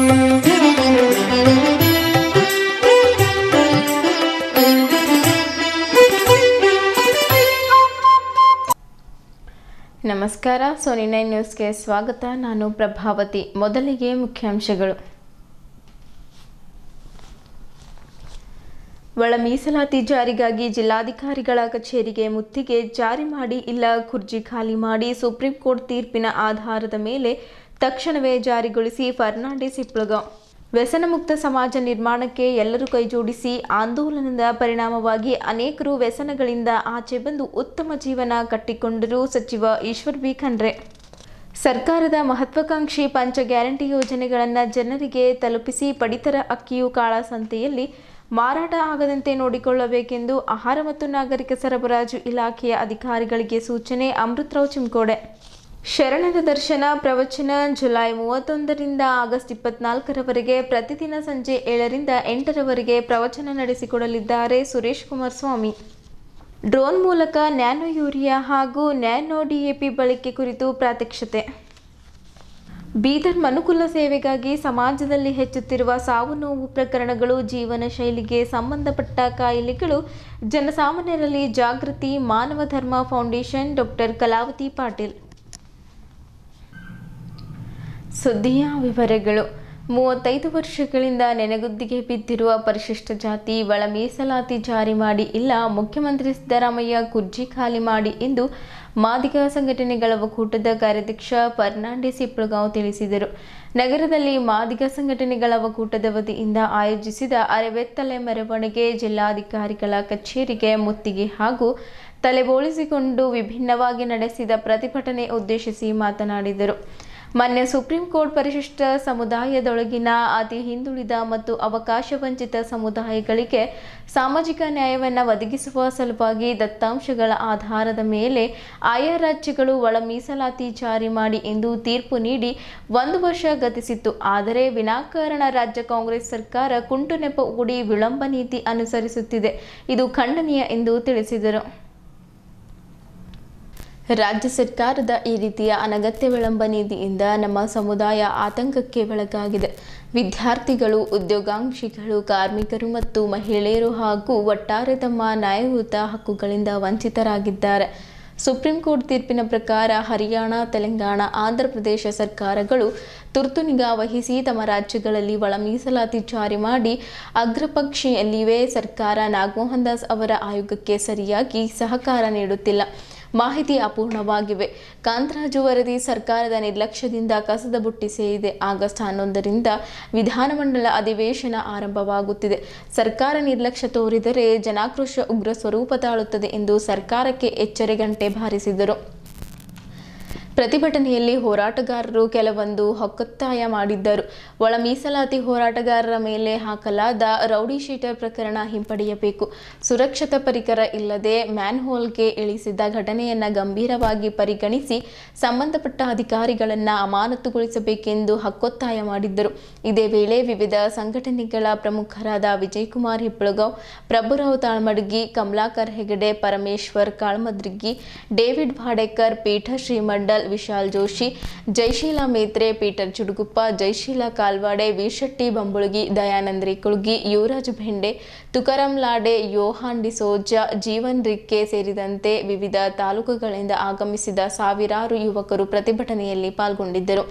ನಮಸ್ಕಾರ, ಸೋನಿ 9 ನ್ಯೂಸ್ಗೆ ಸ್ವಾಗತ. ನಾನು ಪ್ರಭಾವತಿ. ಮೊದಲಿಗೆ ಮುಖ್ಯಾಂಶಗಳು. ಒಳ ಮೀಸಲಾತಿ ಜಾರಿಗಾಗಿ ಜಿಲ್ಲಾಧಿಕಾರಿಗಳ ಕಚೇರಿಗೆ ಮುತ್ತಿಗೆ ಜಾರಿ ಮಾಡಿ ಇಲ್ಲ ಕುರ್ಚಿ ಖಾಲಿ ಮಾಡಿ ಸುಪ್ರೀಂ ಕೋರ್ಟ್ ತೀರ್ಪಿನ ಆಧಾರದ ಮೇಲೆ ತಕ್ಷಣವೇ ಜಾರಿಗೊಳಿಸಿ ಫರ್ನಾಂಡಿಸ್ ಹಿಪ್ಪಳಗಾವ್. ವ್ಯಸನ ಮುಕ್ತ ಸಮಾಜ ನಿರ್ಮಾಣಕ್ಕೆ ಎಲ್ಲರೂ ಕೈಜೋಡಿಸಿ. ಆಂದೋಲನದ ಪರಿಣಾಮವಾಗಿ ಅನೇಕರು ವ್ಯಸನಗಳಿಂದ ಆಚೆ ಬಂದು ಉತ್ತಮ ಜೀವನ ಕಟ್ಟಿಕೊಂಡರು. ಸಚಿವ ಈಶ್ವರ್ ಬಿ ಖಂಡ್ರೆ. ಸರ್ಕಾರದ ಮಹತ್ವಾಕಾಂಕ್ಷಿ ಪಂಚ ಗ್ಯಾರಂಟಿ ಯೋಜನೆಗಳನ್ನು ಜನರಿಗೆ ತಲುಪಿಸಿ ಪಡಿತರ ಅಕ್ಕಿಯು ಕಾಳಸಂತೆಯಲ್ಲಿ ಮಾರಾಟ ಆಗದಂತೆ ನೋಡಿಕೊಳ್ಳಬೇಕೆಂದು ಆಹಾರ ಮತ್ತು ನಾಗರಿಕ ಸರಬರಾಜು ಇಲಾಖೆಯ ಅಧಿಕಾರಿಗಳಿಗೆ ಸೂಚನೆ. ಅಮೃತರಾವ್ ಚಿಮ್ಕೋಡೆ. ಶರಣರ ದರ್ಶನ ಪ್ರವಚನ ಜುಲೈ 31ರಿಂದ ಆಗಸ್ಟ್ 24ರವರೆಗೆ ಪ್ರತಿದಿನ ಸಂಜೆ 7ರಿಂದ 8ರವರೆಗೆ ಪ್ರವಚನ ನಡೆಸಿಕೊಡಲಿದ್ದಾರೆ ಸುರೇಶ್ ಕುಮಾರ್ ಸ್ವಾಮಿ. ಡ್ರೋನ್ ಮೂಲಕ ನ್ಯಾನೋ ಯೂರಿಯಾ ಹಾಗೂ ನ್ಯಾನೋ ಡಿಎಪಿ ಬಳಕೆ ಕುರಿತು ಪ್ರಾತ್ಯಕ್ಷಿತೆ. ಬೀದರ್ ಮನುಕುಲ ಸೇವೆಗಾಗಿ ಸಮಾಜದಲ್ಲಿ ಹೆಚ್ಚುತ್ತಿರುವ ಸಾವು ನೋವು ಪ್ರಕರಣಗಳು, ಜೀವನ ಶೈಲಿಗೆ ಸಂಬಂಧಪಟ್ಟ ಕಾಯಿಲೆಗಳು, ಜನಸಾಮಾನ್ಯರಲ್ಲಿ ಜಾಗೃತಿ. ಮಾನವ ಧರ್ಮ ಫೌಂಡೇಶನ್. ಡಾಕ್ಟರ್ ಕಲಾವತಿ ಪಾಟೀಲ್. ಸುದ್ದಿಯ ವಿವರಗಳು. 35 ವರ್ಷಗಳಿಂದ ನೆನೆಗುದ್ದಿಗೆ ಬಿದ್ದಿರುವ ಪರಿಶಿಷ್ಟ ಜಾತಿ ಒಳ ಮೀಸಲಾತಿ ಜಾರಿ ಮಾಡಿ ಇಲ್ಲ, ಮುಖ್ಯಮಂತ್ರಿ ಸಿದ್ದರಾಮಯ್ಯ ಕುರ್ಚಿ ಖಾಲಿ ಮಾಡಿ ಎಂದು ಮಾದಿಗ ಸಂಘಟನೆಗಳ ಒಕ್ಕೂಟದ ಕಾರ್ಯಾಧ್ಯಕ್ಷ ಫರ್ನಾಂಡಿಸ್ ಹಿಪ್ಪಳಗಾವ್ ತಿಳಿಸಿದರು. ನಗರದಲ್ಲಿ ಮಾದಿಗ ಸಂಘಟನೆಗಳ ಒಕ್ಕೂಟದ ವತಿಯಿಂದ ಆಯೋಜಿಸಿದ ಅರೆವೆತ್ತಲೆ ಮೆರವಣಿಗೆ ಜಿಲ್ಲಾಧಿಕಾರಿಗಳ ಕಚೇರಿಗೆ ಮುತ್ತಿಗೆ ಹಾಗೂ ತಲೆಬೋಳಿಸಿಕೊಂಡು ವಿಭಿನ್ನವಾಗಿ ನಡೆಸಿದ ಪ್ರತಿಭಟನೆ ಉದ್ದೇಶಿಸಿ ಮಾತನಾಡಿದರು. ಮೊನ್ನೆ ಸುಪ್ರೀಂ ಕೋರ್ಟ್ ಪರಿಶಿಷ್ಟ ಸಮುದಾಯದೊಳಗಿನ ಅತಿ ಹಿಂದುಳಿದ ಮತ್ತು ಅವಕಾಶ ವಂಚಿತ ಸಮುದಾಯಗಳಿಗೆ ಸಾಮಾಜಿಕ ನ್ಯಾಯವನ್ನು ಒದಗಿಸುವ ಸಲುವಾಗಿ ದತ್ತಾಂಶಗಳ ಆಧಾರದ ಮೇಲೆ ಆಯಾ ರಾಜ್ಯಗಳು ಒಳ ಮೀಸಲಾತಿ ಜಾರಿ ಮಾಡಿ ಎಂದು ತೀರ್ಪು ನೀಡಿ 1 ವರ್ಷ ಗತಿಸಿತ್ತು. ಆದರೆ ವಿನಾಕಾರಣ ರಾಜ್ಯ ಕಾಂಗ್ರೆಸ್ ಸರ್ಕಾರ ಕುಂಟು ನೆಪ ಹೂಡಿ ವಿಳಂಬ ನೀತಿ ಅನುಸರಿಸುತ್ತಿದೆ. ಇದು ಖಂಡನೀಯ ಎಂದು ತಿಳಿಸಿದರು. ರಾಜ್ಯ ಸರ್ಕಾರದ ಈ ರೀತಿಯ ಅನಗತ್ಯ ವಿಳಂಬ ನೀತಿಯಿಂದ ನಮ್ಮ ಸಮುದಾಯ ಆತಂಕಕ್ಕೆ ಒಳಗಾಗಿದೆ. ವಿದ್ಯಾರ್ಥಿಗಳು, ಉದ್ಯೋಗಾಕಾಂಕ್ಷಿಗಳು, ಕಾರ್ಮಿಕರು ಮತ್ತು ಮಹಿಳೆಯರು ಹಾಗೂ ಒಟ್ಟಾರೆ ತಮ್ಮ ನ್ಯಾಯಯುತ ಹಕ್ಕುಗಳಿಂದ ವಂಚಿತರಾಗಿದ್ದಾರೆ. ಸುಪ್ರೀಂ ಕೋರ್ಟ್ ತೀರ್ಪಿನ ಪ್ರಕಾರ ಹರಿಯಾಣ, ತೆಲಂಗಾಣ, ಆಂಧ್ರಪ್ರದೇಶ ಸರ್ಕಾರಗಳು ತುರ್ತು ನಿಗಾ ವಹಿಸಿ ತಮ್ಮ ರಾಜ್ಯಗಳಲ್ಲಿ ಒಳ ಮೀಸಲಾತಿ ಜಾರಿ ಮಾಡಿ ಅಗ್ರಪಕ್ಷಿಯಲ್ಲಿವೆ. ಸರ್ಕಾರ ನಾಗಮೋಹನ್ ದಾಸ್ ಅವರ ಆಯೋಗಕ್ಕೆ ಸರಿಯಾಗಿ ಸಹಕಾರ ನೀಡುತ್ತಿಲ್ಲ. ಮಾಹಿತಿ ಅಪೂರ್ಣವಾಗಿವೆ. ಕಾಂತರಾಜು ವರದಿ ಸರ್ಕಾರದ ನಿರ್ಲಕ್ಷ್ಯದಿಂದ ಕಸದ ಬುಟ್ಟಿ ಸೇರಿದೆ. ಆಗಸ್ಟ್ 11ರಿಂದ ವಿಧಾನಮಂಡಲ ಅಧಿವೇಶನ ಆರಂಭವಾಗುತ್ತಿದೆ. ಸರ್ಕಾರ ನಿರ್ಲಕ್ಷ್ಯ ತೋರಿದರೆ ಜನಾಕ್ರೋಶ ಉಗ್ರ ಸ್ವರೂಪ ತಾಳುತ್ತದೆ ಎಂದು ಸರ್ಕಾರಕ್ಕೆ ಎಚ್ಚರಿಕೆ ಗಂಟೆ ಬಾರಿಸಿದರು. ಪ್ರತಿಭಟನೆಯಲ್ಲಿ ಹೋರಾಟಗಾರರು ಕೆಲವೊಂದು ಹಕ್ಕೊತ್ತಾಯ ಮಾಡಿದ್ದರು. ಒಳ ಮೀಸಲಾತಿ ಹೋರಾಟಗಾರರ ಮೇಲೆ ಹಾಕಲಾದ ರೌಡಿ ಶೀಟರ್ ಪ್ರಕರಣ ಹಿಂಪಡೆಯಬೇಕು. ಸುರಕ್ಷತಾ ಪರಿಕರ ಇಲ್ಲದೆ ಮ್ಯಾನ್ಹೋಲ್ಗೆ ಇಳಿಸಿದ ಘಟನೆಯನ್ನು ಗಂಭೀರವಾಗಿ ಪರಿಗಣಿಸಿ ಸಂಬಂಧಪಟ್ಟ ಅಧಿಕಾರಿಗಳನ್ನು ಅಮಾನತುಗೊಳಿಸಬೇಕೆಂದು ಹಕ್ಕೊತ್ತಾಯ ಮಾಡಿದ್ದರು. ಇದೇ ವೇಳೆ ವಿವಿಧ ಸಂಘಟನೆಗಳ ಪ್ರಮುಖರಾದ Vijayakumar ಹಿಪ್ಪಳಗಾವ್, ಪ್ರಭುರಾವ್ ತಾಳ್ಮಡ್ಗಿ, Kamalakar Hegde, Parameshwar ಕಾಳ್ಮದ್ರಿಗಿ, David Wadekar, Peter ಶ್ರೀಮಂಡಲ್, Vishal Joshi, Jayasheela Metre, Peter ಚುಡುಗುಪ್ಪ, Jayasheela ಕಾಲ್ವಾಡೆ, ವಿಶೆಟ್ಟಿ ಬಂಬುಳಗಿ, Dayanand ರೇಕುಳ್ಗಿ, Yuvraj ಭೆಂಡೆ, Tukaram ಲಾಡೆ, ಯೋಹಾನ್ D'Souza, Jeevan ರಿಕ್ಕೆ ಸೇರಿದಂತೆ ವಿವಿಧ ತಾಲೂಕುಗಳಿಂದ ಆಗಮಿಸಿದ ಸಾವಿರಾರು ಯುವಕರು ಪ್ರತಿಭಟನೆಯಲ್ಲಿ ಪಾಲ್ಗೊಂಡಿದ್ದರು.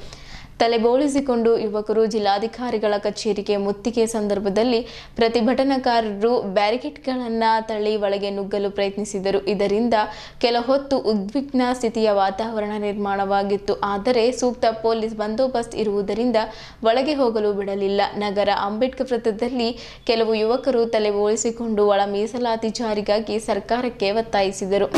ತಲೆಬೋಳಿಸಿಕೊಂಡು ಯುವಕರು ಜಿಲ್ಲಾಧಿಕಾರಿಗಳ ಕಚೇರಿಗೆ ಮುತ್ತಿಗೆ ಸಂದರ್ಭದಲ್ಲಿ ಪ್ರತಿಭಟನಾಕಾರರು ಬ್ಯಾರಿಕೇಡ್ಗಳನ್ನು ತಳ್ಳಿ ಒಳಗೆ ನುಗ್ಗಲು ಪ್ರಯತ್ನಿಸಿದರು. ಇದರಿಂದ ಕೆಲ ಹೊತ್ತು ಉದ್ವಿಗ್ನ ಸ್ಥಿತಿಯ ವಾತಾವರಣ ನಿರ್ಮಾಣವಾಗಿತ್ತು. ಆದರೆ ಸೂಕ್ತ ಪೊಲೀಸ್ ಬಂದೋಬಸ್ತ್ ಇರುವುದರಿಂದ ಒಳಗೆ ಹೋಗಲು ಬಿಡಲಿಲ್ಲ. ನಗರ ಅಂಬೇಡ್ಕರ್ ವೃತ್ತದಲ್ಲಿ ಕೆಲವು ಯುವಕರು ತಲೆಬೋಳಿಸಿಕೊಂಡು ಒಳ ಮೀಸಲಾತಿ ಜಾರಿಗಾಗಿ ಸರ್ಕಾರಕ್ಕೆ ಒತ್ತಾಯಿಸಿದರು.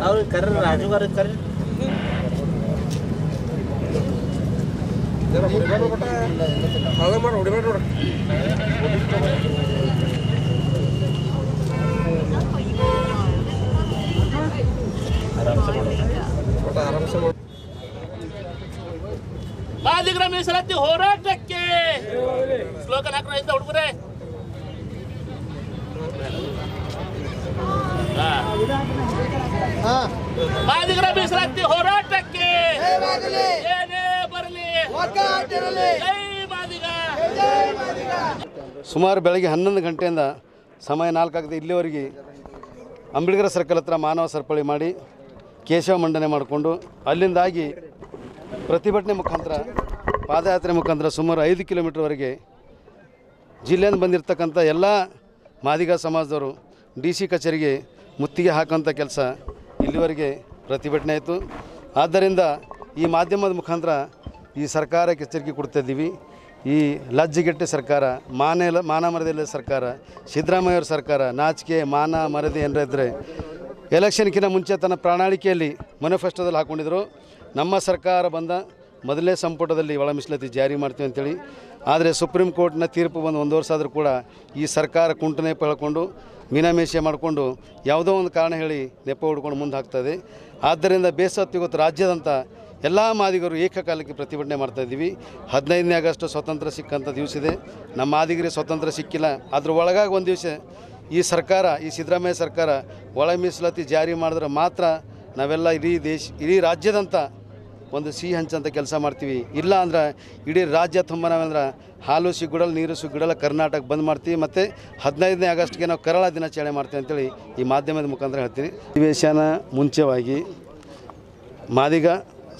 ಅವ್ರು ಕರ್ರ ರಾಜುಗಾರ ಕರ್ರಿ ಮಾದಿಗರ ಮೀಸಲಾತಿ ಹೋರಾಟಕ್ಕೆ ಸ್ಲೋಗನ್ ಹಾಕೋದ್ರಿಂದ ಹುಡುಗರೇ ಮಾದಿಗರ ಮೀಸಲಾತಿ ಹೋರಾಟಕ್ಕೆ ಏನೇ ಬರಲಿ ಜೈ ಮಾದಿಗ. ಸುಮಾರು ಬೆಳಗ್ಗೆ 11 ಗಂಟೆಯಿಂದ ಸಮಯ 4 ಆಗದೆ ಇಲ್ಲಿವರೆಗೆ ಅಂಬೇಡ್ಕರ್ ಸರ್ಕಲ್ ಹತ್ರ ಮಾನವ ಸರಪಳಿ ಮಾಡಿ ಕೇಶವ ಮಂಡನೆ ಮಾಡಿಕೊಂಡು ಅಲ್ಲಿಂದಾಗಿ ಪ್ರತಿಭಟನೆ ಮುಖಾಂತರ ಪಾದಯಾತ್ರೆ ಮುಖಾಂತರ ಸುಮಾರು 5 ಕಿಲೋಮೀಟರ್ವರೆಗೆ ಜಿಲ್ಲೆಯಿಂದ ಬಂದಿರತಕ್ಕಂಥ ಎಲ್ಲ ಮಾದಿಗ ಸಮಾಜದವರು DC ಕಚೇರಿಗೆ ಮುತ್ತಿಗೆ ಹಾಕೋಂಥ ಕೆಲಸ ಇಲ್ಲಿವರೆಗೆ ಪ್ರತಿಭಟನೆ ಆಯಿತು. ಆದ್ದರಿಂದ ಈ ಮಾಧ್ಯಮದ ಮುಖಾಂತರ ಈ ಸರ್ಕಾರಕ್ಕೆ ಎಚ್ಚರಿಕೆ ಕೊಡ್ತಾಯಿದ್ದೀವಿ. ಈ ಲಜ್ಜೆಗೆಟ್ಟ ಸರ್ಕಾರ, ಮಾನ ಮರದಿಲ್ಲ ಸರ್ಕಾರ, ಸಿದ್ದರಾಮಯ್ಯವ್ರ ಸರ್ಕಾರ ನಾಚಿಕೆ ಮಾನ ಮರದಿ ಏನಾರ ಇದ್ದರೆ ಎಲೆಕ್ಷನ್ಕಿಂತ ಮುಂಚೆ ತನ್ನ ಪ್ರಣಾಳಿಕೆಯಲ್ಲಿ ಮ್ಯಾನಿಫೆಸ್ಟೋದಲ್ಲಿ ಹಾಕ್ಕೊಂಡಿದ್ರು, ನಮ್ಮ ಸರ್ಕಾರ ಬಂದ ಮೊದಲನೇ ಸಂಪುಟದಲ್ಲಿ ಒಳ ಮೀಸಲಾತಿ ಜಾರಿ ಮಾಡ್ತೀವಿ ಅಂತೇಳಿ. ಆದರೆ ಸುಪ್ರೀಂ ಕೋರ್ಟ್ನ ತೀರ್ಪು ಬಂದು 1 ವರ್ಷ ಆದರೂ ಕೂಡ ಈ ಸರ್ಕಾರ ಕುಂಟು ನೆಪ ಹೇಳ್ಕೊಂಡು ಮೀನಾಮೇಷ ಮಾಡಿಕೊಂಡು ಯಾವುದೋ ಒಂದು ಕಾರಣ ಹೇಳಿ ನೆಪ ಹುಡ್ಕೊಂಡು ಮುಂದೆ ಹಾಕ್ತದೆ. ಆದ್ದರಿಂದ ಬೇಸತ್ತು ಇವತ್ತು ರಾಜ್ಯದಂಥ ಎಲ್ಲ ಮಾದಿಗರು ಏಕಕಾಲಕ್ಕೆ ಪ್ರತಿಭಟನೆ ಮಾಡ್ತಾಯಿದ್ದೀವಿ. 15ನೇ ಆಗಸ್ಟ್ ಸ್ವತಂತ್ರ ಸಿಕ್ಕಂಥ ದಿವಸ ಇದೆ. ನಮ್ಮ ಮಾದಿಗರಿಗೆ ಸ್ವತಂತ್ರ ಸಿಕ್ಕಿಲ್ಲ. ಅದ್ರ ಒಳಗಾಗಿ ಒಂದು ದಿವಸ ಈ ಸರ್ಕಾರ, ಈ ಸಿದ್ದರಾಮಯ್ಯ ಸರ್ಕಾರ ಒಳ ಮೀಸಲಾತಿ ಜಾರಿ ಮಾಡಿದ್ರೆ ಮಾತ್ರ ನಾವೆಲ್ಲ ಇಡೀ ರಾಜ್ಯದಂಥ ಒಂದು ಸಿಹಿ ಹಂಚಂತ ಕೆಲಸ ಮಾಡ್ತೀವಿ. ಇಲ್ಲ ಅಂದ್ರೆ ಇಡೀ ರಾಜ್ಯ ತುಂಬ ನಾವೆಂದ್ರೆ ಹಾಲು ಸಿಗುಡಲ್ಲ ನೀರು ಸಿಗುಡಲ್ಲ ಕರ್ನಾಟಕ ಬಂದ್ ಮಾಡ್ತೀವಿ. ಮತ್ತು 15ನೇ ಆಗಸ್ಟ್ಗೆ ನಾವು ಕರಾಳ ದಿನಾಚರಣೆ ಮಾಡ್ತೀವಿ ಅಂತೇಳಿ ಈ ಮಾಧ್ಯಮದ ಮುಖಾಂತರ ಹೇಳ್ತೀನಿ. ಅಧಿವೇಶನ ಮುಂಚೆವಾಗಿ ಮಾದಿಗ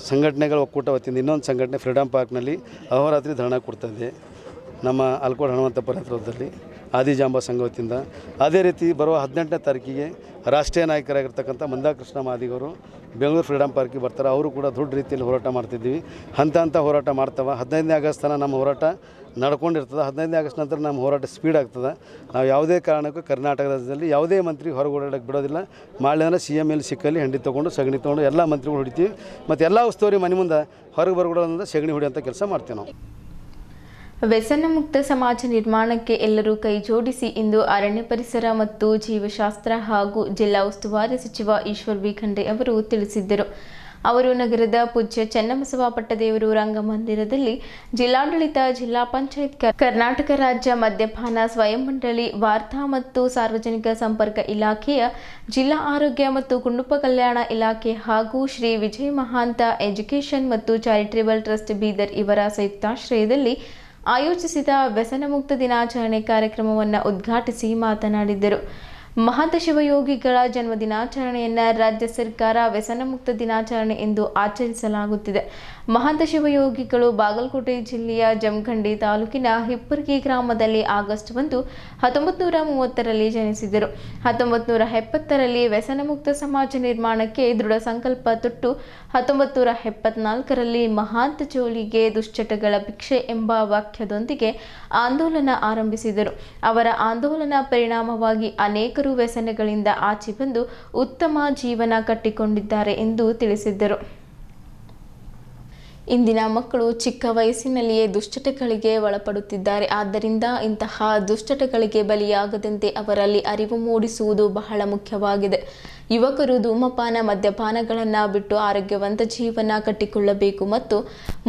ಸಂಘಟನೆಗಳ ಒಕ್ಕೂಟ ವತಿಯಿಂದ ಇನ್ನೊಂದು ಸಂಘಟನೆ ಫ್ರೀಡಮ್ ಪಾರ್ಕ್ನಲ್ಲಿ ಅಹೋರಾತ್ರಿ ಧರಣ ಕೊಡ್ತಾಯಿದೆ. ನಮ್ಮ ಅಲ್ಕೋಡ್ ಹನುಮಂತಪ್ಪ ನೇತೃತ್ವದಲ್ಲಿ ಆದಿಜಾಂಬ ಸಂಘ ವತಿಯಿಂದ. ಅದೇ ರೀತಿ ಬರುವ 18ನೇ ತಾರೀಕಿಗೆ ರಾಷ್ಟ್ರೀಯ ನಾಯಕರಾಗಿರ್ತಕ್ಕಂಥ ಮಂದಾಕೃಷ್ಣ ಮಾದಿಗವರು ಬೆಂಗಳೂರು ಫ್ರೀಡಮ್ ಪಾರ್ಕಿಗೆ ಬರ್ತಾರೆ. ಅವರು ಕೂಡ ದೊಡ್ಡ ರೀತಿಯಲ್ಲಿ ಹೋರಾಟ ಮಾಡ್ತಿದ್ದೀವಿ. ಹಂತ ಹೋರಾಟ ಮಾಡ್ತವೆ. 15ನೇ ಆಗಸ್ಟ್ ತನಕ ನಮ್ಮ ಹೋರಾಟ ನಡ್ಕೊಂಡಿರ್ತದೆ. 15ನೇ ಆಗಸ್ಟ್ ನಂತರ ನಮ್ಮ ಹೋರಾಟ ಸ್ಪೀಡ್ ಆಗ್ತದೆ. ನಾವು ಯಾವುದೇ ಕಾರಣಕ್ಕೂ ಕರ್ನಾಟಕ ರಾಜ್ಯದಲ್ಲಿ ಯಾವುದೇ ಮಂತ್ರಿ ಹೊರಗೆ ಓಡಾಡೋಕ್ಕೆ ಬಿಡೋದಿಲ್ಲ. ಮಾಡಲಿ ಅಂದರೆ CM ಎಲ್ಲಿ ಸಿಕ್ಕಲ್ಲಿ ಹೆಂಡಿ ತೊಗೊಂಡು ಸಗಣಿ ತೊಗೊಂಡು ಎಲ್ಲ ಮಂತ್ರಿಗಳು ಹೊಡಿತೀವಿ. ಮತ್ತು ಎಲ್ಲ ಉಸ್ತುವಾರಿ ಮನೆ ಮುಂದೆ ಹೊರಗೆ ಬರಗೊಳ್ಳೋದ್ರಿಂದ ಸಗಣಿ ಹೊಡಿಯೋಂಥ ಕೆಲಸ ಮಾಡ್ತೀವಿ ನಾವು. ವ್ಯಸನ ಮುಕ್ತ ಸಮಾಜ ನಿರ್ಮಾಣಕ್ಕೆ ಎಲ್ಲರೂ ಕೈ ಜೋಡಿಸಿ ಎಂದು ಅರಣ್ಯ ಪರಿಸರ ಮತ್ತು ಜೀವಶಾಸ್ತ್ರ ಹಾಗೂ ಜಿಲ್ಲಾ ಉಸ್ತುವಾರಿ ಸಚಿವ ಈಶ್ವರ್ ಬಿ ಖಂಡ್ರೆ ಅವರು ತಿಳಿಸಿದ್ದರು. ಅವರು ನಗರದ ಪೂಜ್ಯ ಚನ್ನಬಸವ ಪಟ್ಟದೇವರು ರಂಗಮಂದಿರದಲ್ಲಿ ಜಿಲ್ಲಾಡಳಿತ, ಜಿಲ್ಲಾ ಪಂಚಾಯತ್, ಕರ್ನಾಟಕ ರಾಜ್ಯ ಮದ್ಯಪಾನ ಸ್ವಯಂ ಮಂಡಳಿ, ವಾರ್ತಾ ಮತ್ತು ಸಾರ್ವಜನಿಕ ಸಂಪರ್ಕ ಇಲಾಖೆಯ ಜಿಲ್ಲಾ ಆರೋಗ್ಯ ಮತ್ತು ಕುಟುಂಬ ಕಲ್ಯಾಣ ಇಲಾಖೆ ಹಾಗೂ ಶ್ರೀ ವಿಜಯ ಮಹಾಂತ ಎಜುಕೇಷನ್ ಮತ್ತು ಚಾರಿಟೇಬಲ್ ಟ್ರಸ್ಟ್ ಬೀದರ್ ಇವರ ಸಂಯುಕ್ತಾಶ್ರಯದಲ್ಲಿ ಆಯೋಜಿಸಿದ ವ್ಯಸನ ಮುಕ್ತ ದಿನಾಚರಣೆ ಕಾರ್ಯಕ್ರಮವನ್ನು ಉದ್ಘಾಟಿಸಿ ಮಾತನಾಡಿದರು. ಮಹಂತ ಶಿವಯೋಗಿಗಳ ಜನ್ಮ ದಿನಾಚರಣೆಯನ್ನು ರಾಜ್ಯ ಸರ್ಕಾರ ವ್ಯಸನ ಮುಕ್ತ ದಿನಾಚರಣೆ ಎಂದು ಆಚರಿಸಲಾಗುತ್ತಿದೆ. ಮಹಂತ ಶಿವಯೋಗಿಗಳು ಬಾಗಲಕೋಟೆ ಜಿಲ್ಲೆಯ ಜಮಖಂಡಿ ತಾಲೂಕಿನ ಹಿಪ್ಪರಗಿ ಗ್ರಾಮದಲ್ಲಿ ಆಗಸ್ಟ್ 1, 1930ರಲ್ಲಿ ಜನಿಸಿದರು. 1970ರಲ್ಲಿ ವ್ಯಸನ ಮುಕ್ತ ಸಮಾಜ ನಿರ್ಮಾಣಕ್ಕೆ ದೃಢ ಸಂಕಲ್ಪ ತೊಟ್ಟು 1974ರಲ್ಲಿ ಮಹಾಂತ ಜೋಳಿಗೆ ದುಶ್ಚಟಗಳ ಭಿಕ್ಷೆ ಎಂಬ ವಾಕ್ಯದೊಂದಿಗೆ ಆಂದೋಲನ ಆರಂಭಿಸಿದರು. ಅವರ ಆಂದೋಲನ ಪರಿಣಾಮವಾಗಿ ಅನೇಕರು ವ್ಯಸನಗಳಿಂದ ಆಚೆ ಬಂದು ಉತ್ತಮ ಜೀವನ ಕಟ್ಟಿಕೊಂಡಿದ್ದಾರೆ ಎಂದು ತಿಳಿಸಿದ್ದರು. ಇಂದಿನ ಮಕ್ಕಳು ಚಿಕ್ಕ ವಯಸ್ಸಿನಲ್ಲಿಯೇ ದುಶ್ಚಟಗಳಿಗೆ ಒಳಪಡುತ್ತಿದ್ದಾರೆ. ಆದ್ದರಿಂದ ಇಂತಹ ದುಶ್ಚಟಗಳಿಗೆ ಬಲಿಯಾಗದಂತೆ ಅವರಲ್ಲಿ ಅರಿವು ಮೂಡಿಸುವುದು ಬಹಳ ಮುಖ್ಯವಾಗಿದೆ. ಯುವಕರು ಧೂಮಪಾನ, ಮದ್ಯಪಾನಗಳನ್ನು ಬಿಟ್ಟು ಆರೋಗ್ಯವಂತ ಜೀವನ ಕಟ್ಟಿಕೊಳ್ಳಬೇಕು ಮತ್ತು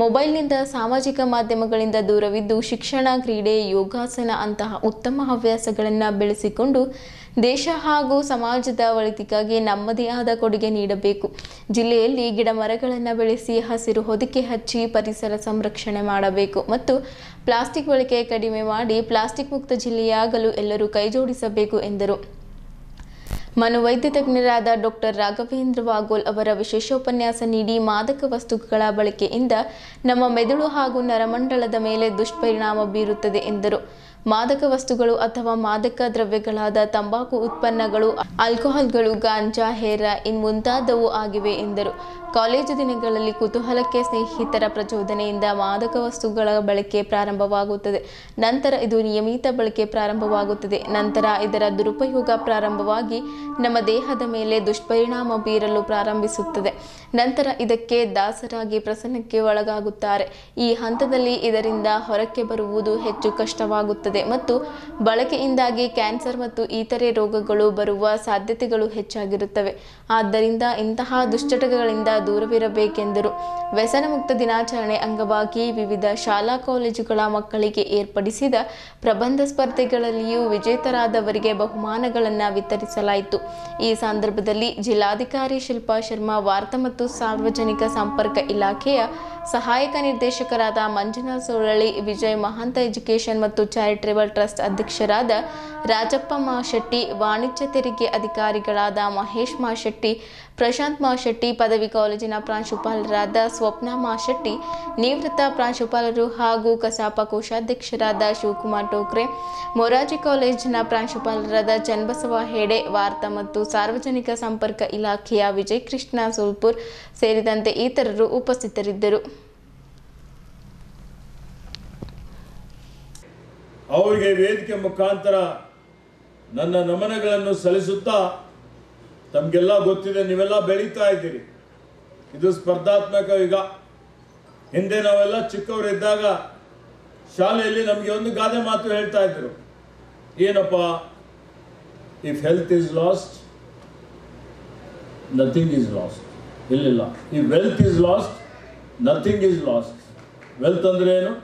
ಮೊಬೈಲ್ನಿಂದ, ಸಾಮಾಜಿಕ ಮಾಧ್ಯಮಗಳಿಂದ ದೂರವಿದ್ದು ಶಿಕ್ಷಣ, ಕ್ರೀಡೆ, ಯೋಗಾಸನ ಅಂತಹ ಉತ್ತಮ ಹವ್ಯಾಸಗಳನ್ನು ಬೆಳೆಸಿಕೊಂಡು ದೇಶ ಹಾಗೂ ಸಮಾಜದ ಒಳಿತಿಗಾಗಿ ನಮ್ಮದೇ ಆದ ಕೊಡುಗೆ ನೀಡಬೇಕು. ಜಿಲ್ಲೆಯಲ್ಲಿ ಗಿಡ ಮರಗಳನ್ನು ಬೆಳೆಸಿ ಹಸಿರು ಹೊದಿಕೆ ಹಚ್ಚಿ ಪರಿಸರ ಸಂರಕ್ಷಣೆ ಮಾಡಬೇಕು ಮತ್ತು ಪ್ಲಾಸ್ಟಿಕ್ ಬಳಕೆ ಕಡಿಮೆ ಮಾಡಿ ಪ್ಲಾಸ್ಟಿಕ್ ಮುಕ್ತ ಜಿಲ್ಲೆಯಾಗಲು ಎಲ್ಲರೂ ಕೈಜೋಡಿಸಬೇಕು ಎಂದರು. ಮನೋವೈದ್ಯ ತಜ್ಞರಾದ ಡಾಕ್ಟರ್ ರಾಘವೇಂದ್ರ ವಾಗೋಲ್ ಅವರ ವಿಶೇಷೋಪನ್ಯಾಸ ನೀಡಿ ಮಾದಕ ವಸ್ತುಗಳ ಬಳಕೆಯಿಂದ ನಮ್ಮ ಮೆದುಳು ಹಾಗೂ ನರಮಂಡಲದ ಮೇಲೆ ದುಷ್ಪರಿಣಾಮ ಬೀರುತ್ತದೆ ಎಂದರು. ಮಾದಕ ವಸ್ತುಗಳು ಅಥವಾ ಮಾದಕ ದ್ರವ್ಯಗಳಾದ ತಂಬಾಕು ಉತ್ಪನ್ನಗಳು, ಆಲ್ಕೋಹಾಲ್ಗಳು, ಗಾಂಜಾ, ಹೆರಾಯಿನ್ ಮುಂತಾದವು ಆಗಿವೆ ಎಂದರು. ಕಾಲೇಜು ದಿನಗಳಲ್ಲಿ ಕುತೂಹಲಕ್ಕೆ ಸ್ನೇಹಿತರ ಪ್ರಚೋದನೆಯಿಂದ ಮಾದಕ ವಸ್ತುಗಳ ಬಳಕೆ ಪ್ರಾರಂಭವಾಗುತ್ತದೆ. ನಂತರ ಇದು ನಿಯಮಿತ ಬಳಕೆ ಪ್ರಾರಂಭವಾಗುತ್ತದೆ. ನಂತರ ಇದರ ದುರುಪಯೋಗ ಪ್ರಾರಂಭವಾಗಿ ನಮ್ಮ ದೇಹದ ಮೇಲೆ ದುಷ್ಪರಿಣಾಮ ಬೀರಲು ಪ್ರಾರಂಭಿಸುತ್ತದೆ. ನಂತರ ಇದಕ್ಕೆ ದಾಸರಾಗಿ ಪ್ರಸನ್ನಕ್ಕೆ ಒಳಗಾಗುತ್ತಾರೆ. ಈ ಹಂತದಲ್ಲಿ ಇದರಿಂದ ಹೊರಕ್ಕೆ ಬರುವುದು ಹೆಚ್ಚು ಕಷ್ಟವಾಗುತ್ತದೆ ಮತ್ತು ಬಳಕೆಯಿಂದಾಗಿ ಕ್ಯಾನ್ಸರ್ ಮತ್ತು ಇತರೆ ರೋಗಗಳು ಬರುವ ಸಾಧ್ಯತೆಗಳು ಹೆಚ್ಚಾಗಿರುತ್ತವೆ. ಆದ್ದರಿಂದ ಇಂತಹ ದುಶ್ಚಟಗಳಿಂದ ದೂರವಿರಬೇಕೆಂದರು. ವ್ಯಸನ ಮುಕ್ತ ದಿನಾಚರಣೆ ಅಂಗವಾಗಿ ವಿವಿಧ ಶಾಲಾ ಕಾಲೇಜುಗಳ ಮಕ್ಕಳಿಗೆ ಏರ್ಪಡಿಸಿದ ಪ್ರಬಂಧ ಸ್ಪರ್ಧೆಗಳಲ್ಲಿಯೂ ವಿಜೇತರಾದವರಿಗೆ ಬಹುಮಾನಗಳನ್ನು ವಿತರಿಸಲಾಯಿತು. ಈ ಸಂದರ್ಭದಲ್ಲಿ ಜಿಲ್ಲಾಧಿಕಾರಿ ಶಿಲ್ಪಾ ಶರ್ಮಾ, ವಾರ್ತಾ ಮತ್ತು ಸಾರ್ವಜನಿಕ ಸಂಪರ್ಕ ಇಲಾಖೆಯ ಸಹಾಯಕ ನಿರ್ದೇಶಕರಾದ ಮಂಜುನಾಥ್ ಸೊಳಲಿ, ವಿಜಯ್ ಮಹಾಂತ ಎಜುಕೇಷನ್ ಮತ್ತು ಚಾರಿಟೇಬಲ್ ಟ್ರಸ್ಟ್ ಅಧ್ಯಕ್ಷರಾದ ರಾಜಪ್ಪ ಮಾಶೆಟ್ಟಿ, ವಾಣಿಜ್ಯ ತೆರಿಗೆ ಅಧಿಕಾರಿಗಳಾದ ಮಹೇಶ್ ಮಾಶೆಟ್ಟಿ, ಪ್ರಶಾಂತ್ ಮಾಶೆಟ್ಟಿ, ಪದವಿ ಕಾಲೇಜಿನ ಪ್ರಾಂಶುಪಾಲರಾದ ಸ್ವಪ್ನ ಮಾಶೆಟ್ಟಿ, ನಿವೃತ್ತ ಪ್ರಾಂಶುಪಾಲರು ಹಾಗೂ ಕಸಾಪ ಕೋಶಾಧ್ಯಕ್ಷರಾದ ಶಿವಕುಮಾರ್ ಟೋಕ್ರೆ, ಮೊರಾರ್ಜಿ ಕಾಲೇಜಿನ ಪ್ರಾಂಶುಪಾಲರಾದ ಚನ್ನಬಸವ ಹೆಡೆ, ವಾರ್ತಾ ಮತ್ತು ಸಾರ್ವಜನಿಕ ಸಂಪರ್ಕ ಇಲಾಖೆಯ ವಿಜಯ್ ಕೃಷ್ಣ ಸೋಲ್ಪುರ್ ಸೇರಿದಂತೆ ಇತರರು ಉಪಸ್ಥಿತರಿದ್ದರು. ಅವರಿಗೆ ವೇದಿಕೆ ಮುಖಾಂತರ ನನ್ನ ನಮನಗಳನ್ನು ಸಲ್ಲಿಸುತ್ತಾ, ತಮಗೆಲ್ಲ ಗೊತ್ತಿದೆ, ನೀವೆಲ್ಲ ಬೆಳೀತಾ ಇದ್ದೀರಿ. ಇದು ಸ್ಪರ್ಧಾತ್ಮಕ ಯುಗ. ಹಿಂದೆ ನಾವೆಲ್ಲ ಚಿಕ್ಕವರಿದ್ದಾಗ ಶಾಲೆಯಲ್ಲಿ ನಮಗೆ ಒಂದು ಗಾದೆ ಮಾತು ಹೇಳ್ತಾ ಇದ್ರು. ಏನಪ್ಪ? If health is lost, nothing is lost. ಇಲ್ಲ, if wealth is lost, nothing is lost. Wealth ಅಂದ್ರೆ ಏನು?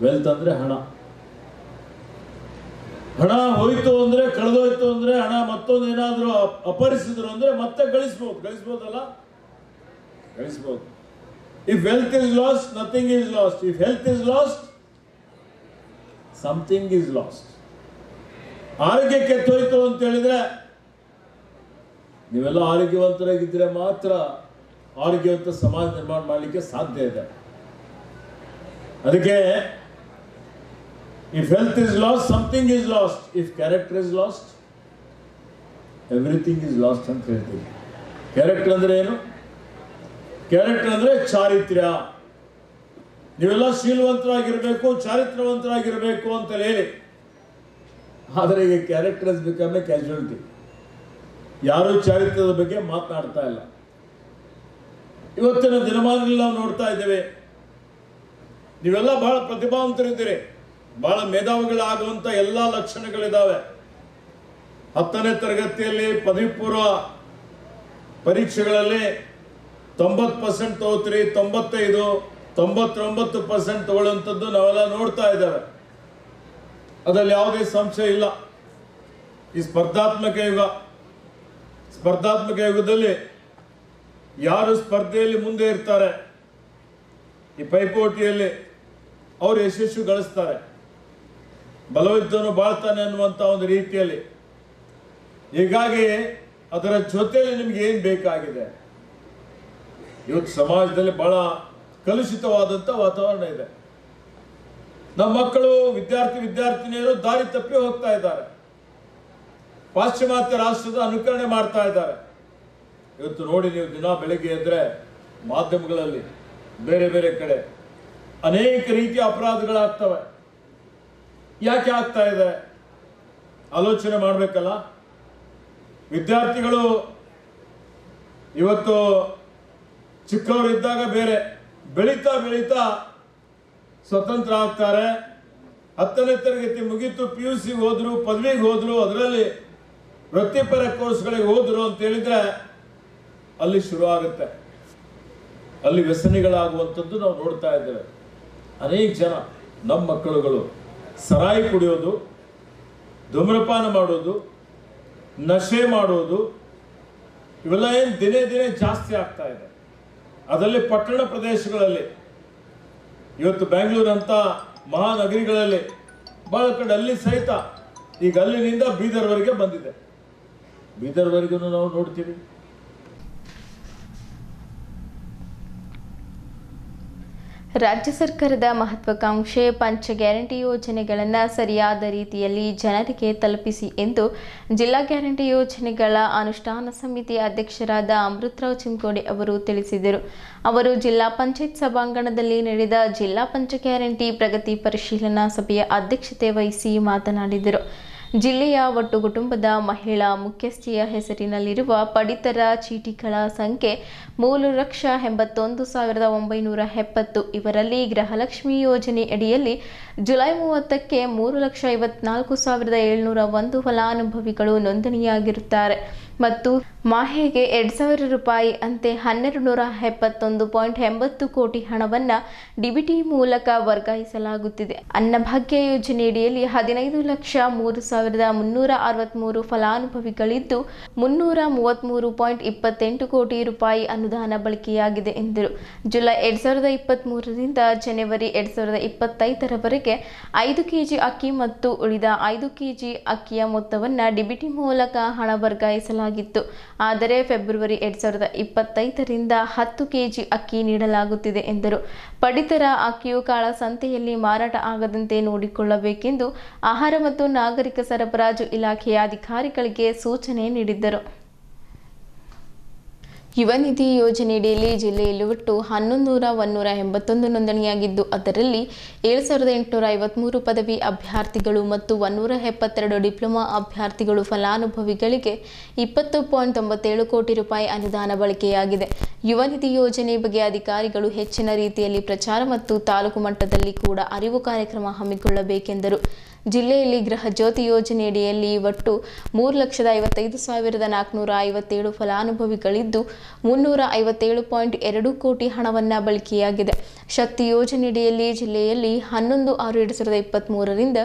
ವೆಲ್ತ್ ಅಂದರೆ ಹಣ. ಹಣ ಹೋಯ್ತು ಅಂದರೆ, ಕಳೆದೋಯ್ತು ಅಂದರೆ, ಹಣ ಮತ್ತೊಂದು ಏನಾದರೂ ಅಪಹರಿಸಿದ್ರು ಅಂದರೆ ಮತ್ತೆ ಗಳಿಸ್ಬೋದಲ್ಲ? ಗಳಿಸ್ಬೋದು. If wealth is lost, nothing is lost. If health is lost, something is lost. ಆರೋಗ್ಯ ಕೆಟ್ಟೋಯ್ತು ಅಂತ ಹೇಳಿದ್ರೆ, ನೀವೆಲ್ಲ ಆರೋಗ್ಯವಂತರಾಗಿದ್ದರೆ ಮಾತ್ರ ಆರೋಗ್ಯವಂತ ಸಮಾಜ ನಿರ್ಮಾಣ ಮಾಡಲಿಕ್ಕೆ ಸಾಧ್ಯ ಇದೆ. ಅದಕ್ಕೆ if health is lost, something is last. If character is last, everything is last ಅಂತ ಹೇಳ್ತೀವಿ. ಕ್ಯಾರೆಕ್ಟರ್ ಅಂದ್ರೆ ಏನು? ಕ್ಯಾರೆಕ್ಟರ್ ಅಂದ್ರೆ ಚಾರಿತ್ರ್ಯ. ನೀವೆಲ್ಲ ಶೀಲವಂತರಾಗಿರ್ಬೇಕು, ಚಾರಿತ್ರವಂತರಾಗಿರ್ಬೇಕು ಅಂತ ಹೇಳಿ, ಆದರೆ ಈಗ character is become A casualty. ಯಾರೂ ಚಾರಿತ್ರ್ಯದ ಬಗ್ಗೆ ಮಾತನಾಡ್ತಾ ಇಲ್ಲ. ಇವತ್ತಿನ ದಿನಮಾನಗಳಲ್ಲಿ ನಾವು ನೋಡ್ತಾ ಇದ್ದೇವೆ, ನೀವೆಲ್ಲ ಬಹಳ ಪ್ರತಿಭಾವಂತರಿದ್ದೀರಿ, ಬಹಳ ಮೇಧಾವಿಗಳಾಗುವಂತ ಎಲ್ಲ ಲಕ್ಷಣಗಳಿದ್ದಾವೆ. 10ನೇ ತರಗತಿಯಲ್ಲಿ ಪದವಿ ಪೂರ್ವ ಪರೀಕ್ಷೆಗಳಲ್ಲಿ 90% ತಗೋತೀರಿ, 95, 99% ತಗೊಳ್ಳುವಂಥದ್ದು ನಾವೆಲ್ಲ ನೋಡ್ತಾ ಇದ್ದೇವೆ. ಅದರಲ್ಲಿ ಯಾವುದೇ ಸಂಶಯ ಇಲ್ಲ. ಈ ಸ್ಪರ್ಧಾತ್ಮಕ ಯುಗದಲ್ಲಿ ಯಾರು ಸ್ಪರ್ಧೆಯಲ್ಲಿ ಮುಂದೆ ಇರ್ತಾರೆ, ಈ ಪೈಪೋಟಿಯಲ್ಲಿ ಅವರು ಯಶಸ್ಸು ಗಳಿಸ್ತಾರೆ. ಬಲವಿದ್ದವನು ಬಾಳ್ತಾನೆ ಅನ್ನುವಂಥ ಒಂದು ರೀತಿಯಲ್ಲಿ. ಹೀಗಾಗಿ ಅದರ ಜೊತೆಯಲ್ಲಿ ನಿಮ್ಗೆ ಏನು ಬೇಕಾಗಿದೆ? ಇವತ್ತು ಸಮಾಜದಲ್ಲಿ ಬಹಳ ಕಲುಷಿತವಾದಂಥ ವಾತಾವರಣ ಇದೆ. ನಮ್ಮ ಮಕ್ಕಳು, ವಿದ್ಯಾರ್ಥಿನಿಯರು ದಾರಿ ತಪ್ಪಿ ಹೋಗ್ತಾ ಇದ್ದಾರೆ. ಪಾಶ್ಚಿಮಾತ್ಯ ರಾಷ್ಟ್ರದ ಅನುಕರಣೆ ಮಾಡ್ತಾ ಇದ್ದಾರೆ. ಇವತ್ತು ನೋಡಿ, ನೀವು ದಿನ ಬೆಳಗ್ಗೆ ಎದ್ರೆ ಮಾಧ್ಯಮಗಳಲ್ಲಿ ಬೇರೆ ಬೇರೆ ಕಡೆ ಅನೇಕ ರೀತಿಯ ಅಪರಾಧಗಳಾಗ್ತವೆ. ಯಾಕೆ ಆಗ್ತಾ ಇದೆ? ಆಲೋಚನೆ ಮಾಡಬೇಕಲ್ಲ. ವಿದ್ಯಾರ್ಥಿಗಳು ಇವತ್ತು ಚಿಕ್ಕವರಿದ್ದಾಗ ಬೇರೆ, ಬೆಳೀತಾ ಬೆಳೀತಾ ಸ್ವತಂತ್ರ ಆಗ್ತಾರೆ. 10ನೇ ತರಗತಿ ಮುಗೀತು, PUC ಹೋದ್ರು, ಪದವಿಗೆ ಹೋದ್ರು, ಅದರಲ್ಲಿ ವೃತ್ತಿಪರ ಕೋರ್ಸ್ಗಳಿಗೆ ಹೋದ್ರು ಅಂತ ಹೇಳಿದ್ರೆ ಅಲ್ಲಿ ಶುರು ಆಗುತ್ತೆ. ಅಲ್ಲಿ ವ್ಯಸನಿಗಳಾಗುವಂಥದ್ದು ನಾವು ನೋಡ್ತಾ ಇದ್ದೇವೆ. ಅನೇಕ ಜನ ನಮ್ಮ ಮಕ್ಕಳುಗಳು ಸರಾಯಿ ಕುಡಿಯೋದು, ಧೂಮ್ರಪಾನ ಮಾಡೋದು, ನಶೆ ಮಾಡೋದು, ಇವೆಲ್ಲ ಏನು ದಿನೇ ದಿನೇ ಜಾಸ್ತಿ ಆಗ್ತಾ ಇದೆ. ಅದರಲ್ಲಿ ಪಟ್ಟಣ ಪ್ರದೇಶಗಳಲ್ಲಿ, ಇವತ್ತು ಬೆಂಗಳೂರಂಥ ಮಹಾನಗರಿಗಳಲ್ಲಿ ಬಹಳ ಕಡೆ ಅಲ್ಲಿ ಸಹಿತ ಈಗ ಅಲ್ಲಿನಿಂದ ಬೀದರ್ವರೆಗೆ ಬಂದಿದೆ. ಬೀದರ್ವರೆಗೂ ನಾವು ನೋಡ್ತೀವಿ. ರಾಜ್ಯ ಸರ್ಕಾರದ ಮಹತ್ವಾಕಾಂಕ್ಷೆ ಪಂಚ ಗ್ಯಾರಂಟಿ ಯೋಜನೆಗಳನ್ನು ಸರಿಯಾದ ರೀತಿಯಲ್ಲಿ ಜನರಿಗೆ ತಲುಪಿಸಿ ಎಂದು ಜಿಲ್ಲಾ ಗ್ಯಾರಂಟಿ ಯೋಜನೆಗಳ ಅನುಷ್ಠಾನ ಸಮಿತಿ ಅಧ್ಯಕ್ಷರಾದ ಅಮೃತರಾವ್ ಚಿಂಕೋಡಿ ಅವರು ತಿಳಿಸಿದರು. ಅವರು ಜಿಲ್ಲಾ ಪಂಚಾಯತ್ ಸಭಾಂಗಣದಲ್ಲಿ ನಡೆದ ಜಿಲ್ಲಾ ಪಂಚ ಗ್ಯಾರಂಟಿ ಪ್ರಗತಿ ಪರಿಶೀಲನಾ ಸಭೆಯ ಅಧ್ಯಕ್ಷತೆ ವಹಿಸಿ ಮಾತನಾಡಿದರು. ಜಿಲ್ಲೆಯ ಒಟ್ಟು ಕುಟುಂಬದ ಮಹಿಳಾ ಮುಖ್ಯಸ್ಥಿಯ ಹೆಸರಿನಲ್ಲಿರುವ ಪಡಿತರ ಚೀಟಿಗಳ ಸಂಖ್ಯೆ 3,81,970. ಇವರಲ್ಲಿ ಗೃಹಲಕ್ಷ್ಮಿ ಯೋಜನೆ ಅಡಿಯಲ್ಲಿ ಜುಲೈ 30ಕ್ಕೆ 3,54,701 ಫಲಾನುಭವಿಗಳು ನೋಂದಣಿಯಾಗಿರುತ್ತಾರೆ ಮತ್ತು ಮಾಹೆಗೆ 2,000 ರೂಪಾಯಿ ಅಂತೆ 1,271.80 ಕೋಟಿ ಹಣವನ್ನು ಡಿಬಿಟಿ ಮೂಲಕ ವರ್ಗಾಯಿಸಲಾಗುತ್ತಿದೆ. ಅನ್ನಭಾಗ್ಯ ಯೋಜನೆಯಡಿಯಲ್ಲಿ 15,03,363 ಫಲಾನುಭವಿಗಳಿದ್ದು 333.28 ಕೋಟಿ ರೂಪಾಯಿ ಅನುದಾನ ಬಳಕೆಯಾಗಿದೆ ಎಂದರು. ಜುಲೈ 2023ರಿಂದ ಜನವರಿ 2025ರವರೆಗೆ 5 ಕೆಜಿ ಅಕ್ಕಿ ಮತ್ತು ಉಳಿದ 5 ಕೆಜಿ ಅಕ್ಕಿಯ ಮೊತ್ತವನ್ನು ಡಿಬಿಟಿ ಮೂಲಕ ಹಣ ವರ್ಗಾಯಿಸಲಾಗಿತ್ತು. ಆದರೆ ಫೆಬ್ರವರಿ 2025ರಿಂದ 10 ಕೆಜಿ ಅಕ್ಕಿ ನೀಡಲಾಗುತ್ತಿದೆ ಎಂದರು. ಪಡಿತರ ಅಕ್ಕಿಯು ಕಾಳಸಂತೆಯಲ್ಲಿ ಮಾರಾಟ ಆಗದಂತೆ ನೋಡಿಕೊಳ್ಳಬೇಕೆಂದು ಆಹಾರ ಮತ್ತು ನಾಗರಿಕ ಸರಬರಾಜು ಇಲಾಖೆಯ ಅಧಿಕಾರಿಗಳಿಗೆ ಸೂಚನೆ ನೀಡಿದ್ದರು. ಯುವ ನಿಧಿ ಯೋಜನೆಯಡಿಯಲ್ಲಿ ಜಿಲ್ಲೆಯಲ್ಲಿ ಒಟ್ಟು 11,181 ನೋಂದಣಿಯಾಗಿದ್ದು ಅದರಲ್ಲಿ 7,853 ಪದವಿ ಅಭ್ಯರ್ಥಿಗಳು ಮತ್ತು 172 ಡಿಪ್ಲೊಮಾ ಅಭ್ಯರ್ಥಿಗಳು ಫಲಾನುಭವಿಗಳಿಗೆ 20.97 ಕೋಟಿ ರೂಪಾಯಿ ಅನುದಾನ ಬಳಕೆಯಾಗಿದೆ. ಯುವ ನಿಧಿ ಯೋಜನೆ ಬಗ್ಗೆ ಅಧಿಕಾರಿಗಳು ಹೆಚ್ಚಿನ ರೀತಿಯಲ್ಲಿ ಪ್ರಚಾರ ಮತ್ತು ತಾಲೂಕು ಮಟ್ಟದಲ್ಲಿ ಕೂಡ ಅರಿವು ಕಾರ್ಯಕ್ರಮ ಹಮ್ಮಿಕೊಳ್ಳಬೇಕೆಂದರು. ಜಿಲ್ಲೆಯಲ್ಲಿ ಗೃಹ ಜ್ಯೋತಿ ಯೋಜನೆಯಡಿಯಲ್ಲಿ ಒಟ್ಟು 3,55,457 ಫಲಾನುಭವಿಗಳಿದ್ದು 357.2 ಕೋಟಿ ಹಣವನ್ನು ಬಳಕೆಯಾಗಿದೆ. ಶಕ್ತಿ ಯೋಜನೆಯಡಿಯಲ್ಲಿ ಜಿಲ್ಲೆಯಲ್ಲಿ 11/6/2023ರಿಂದ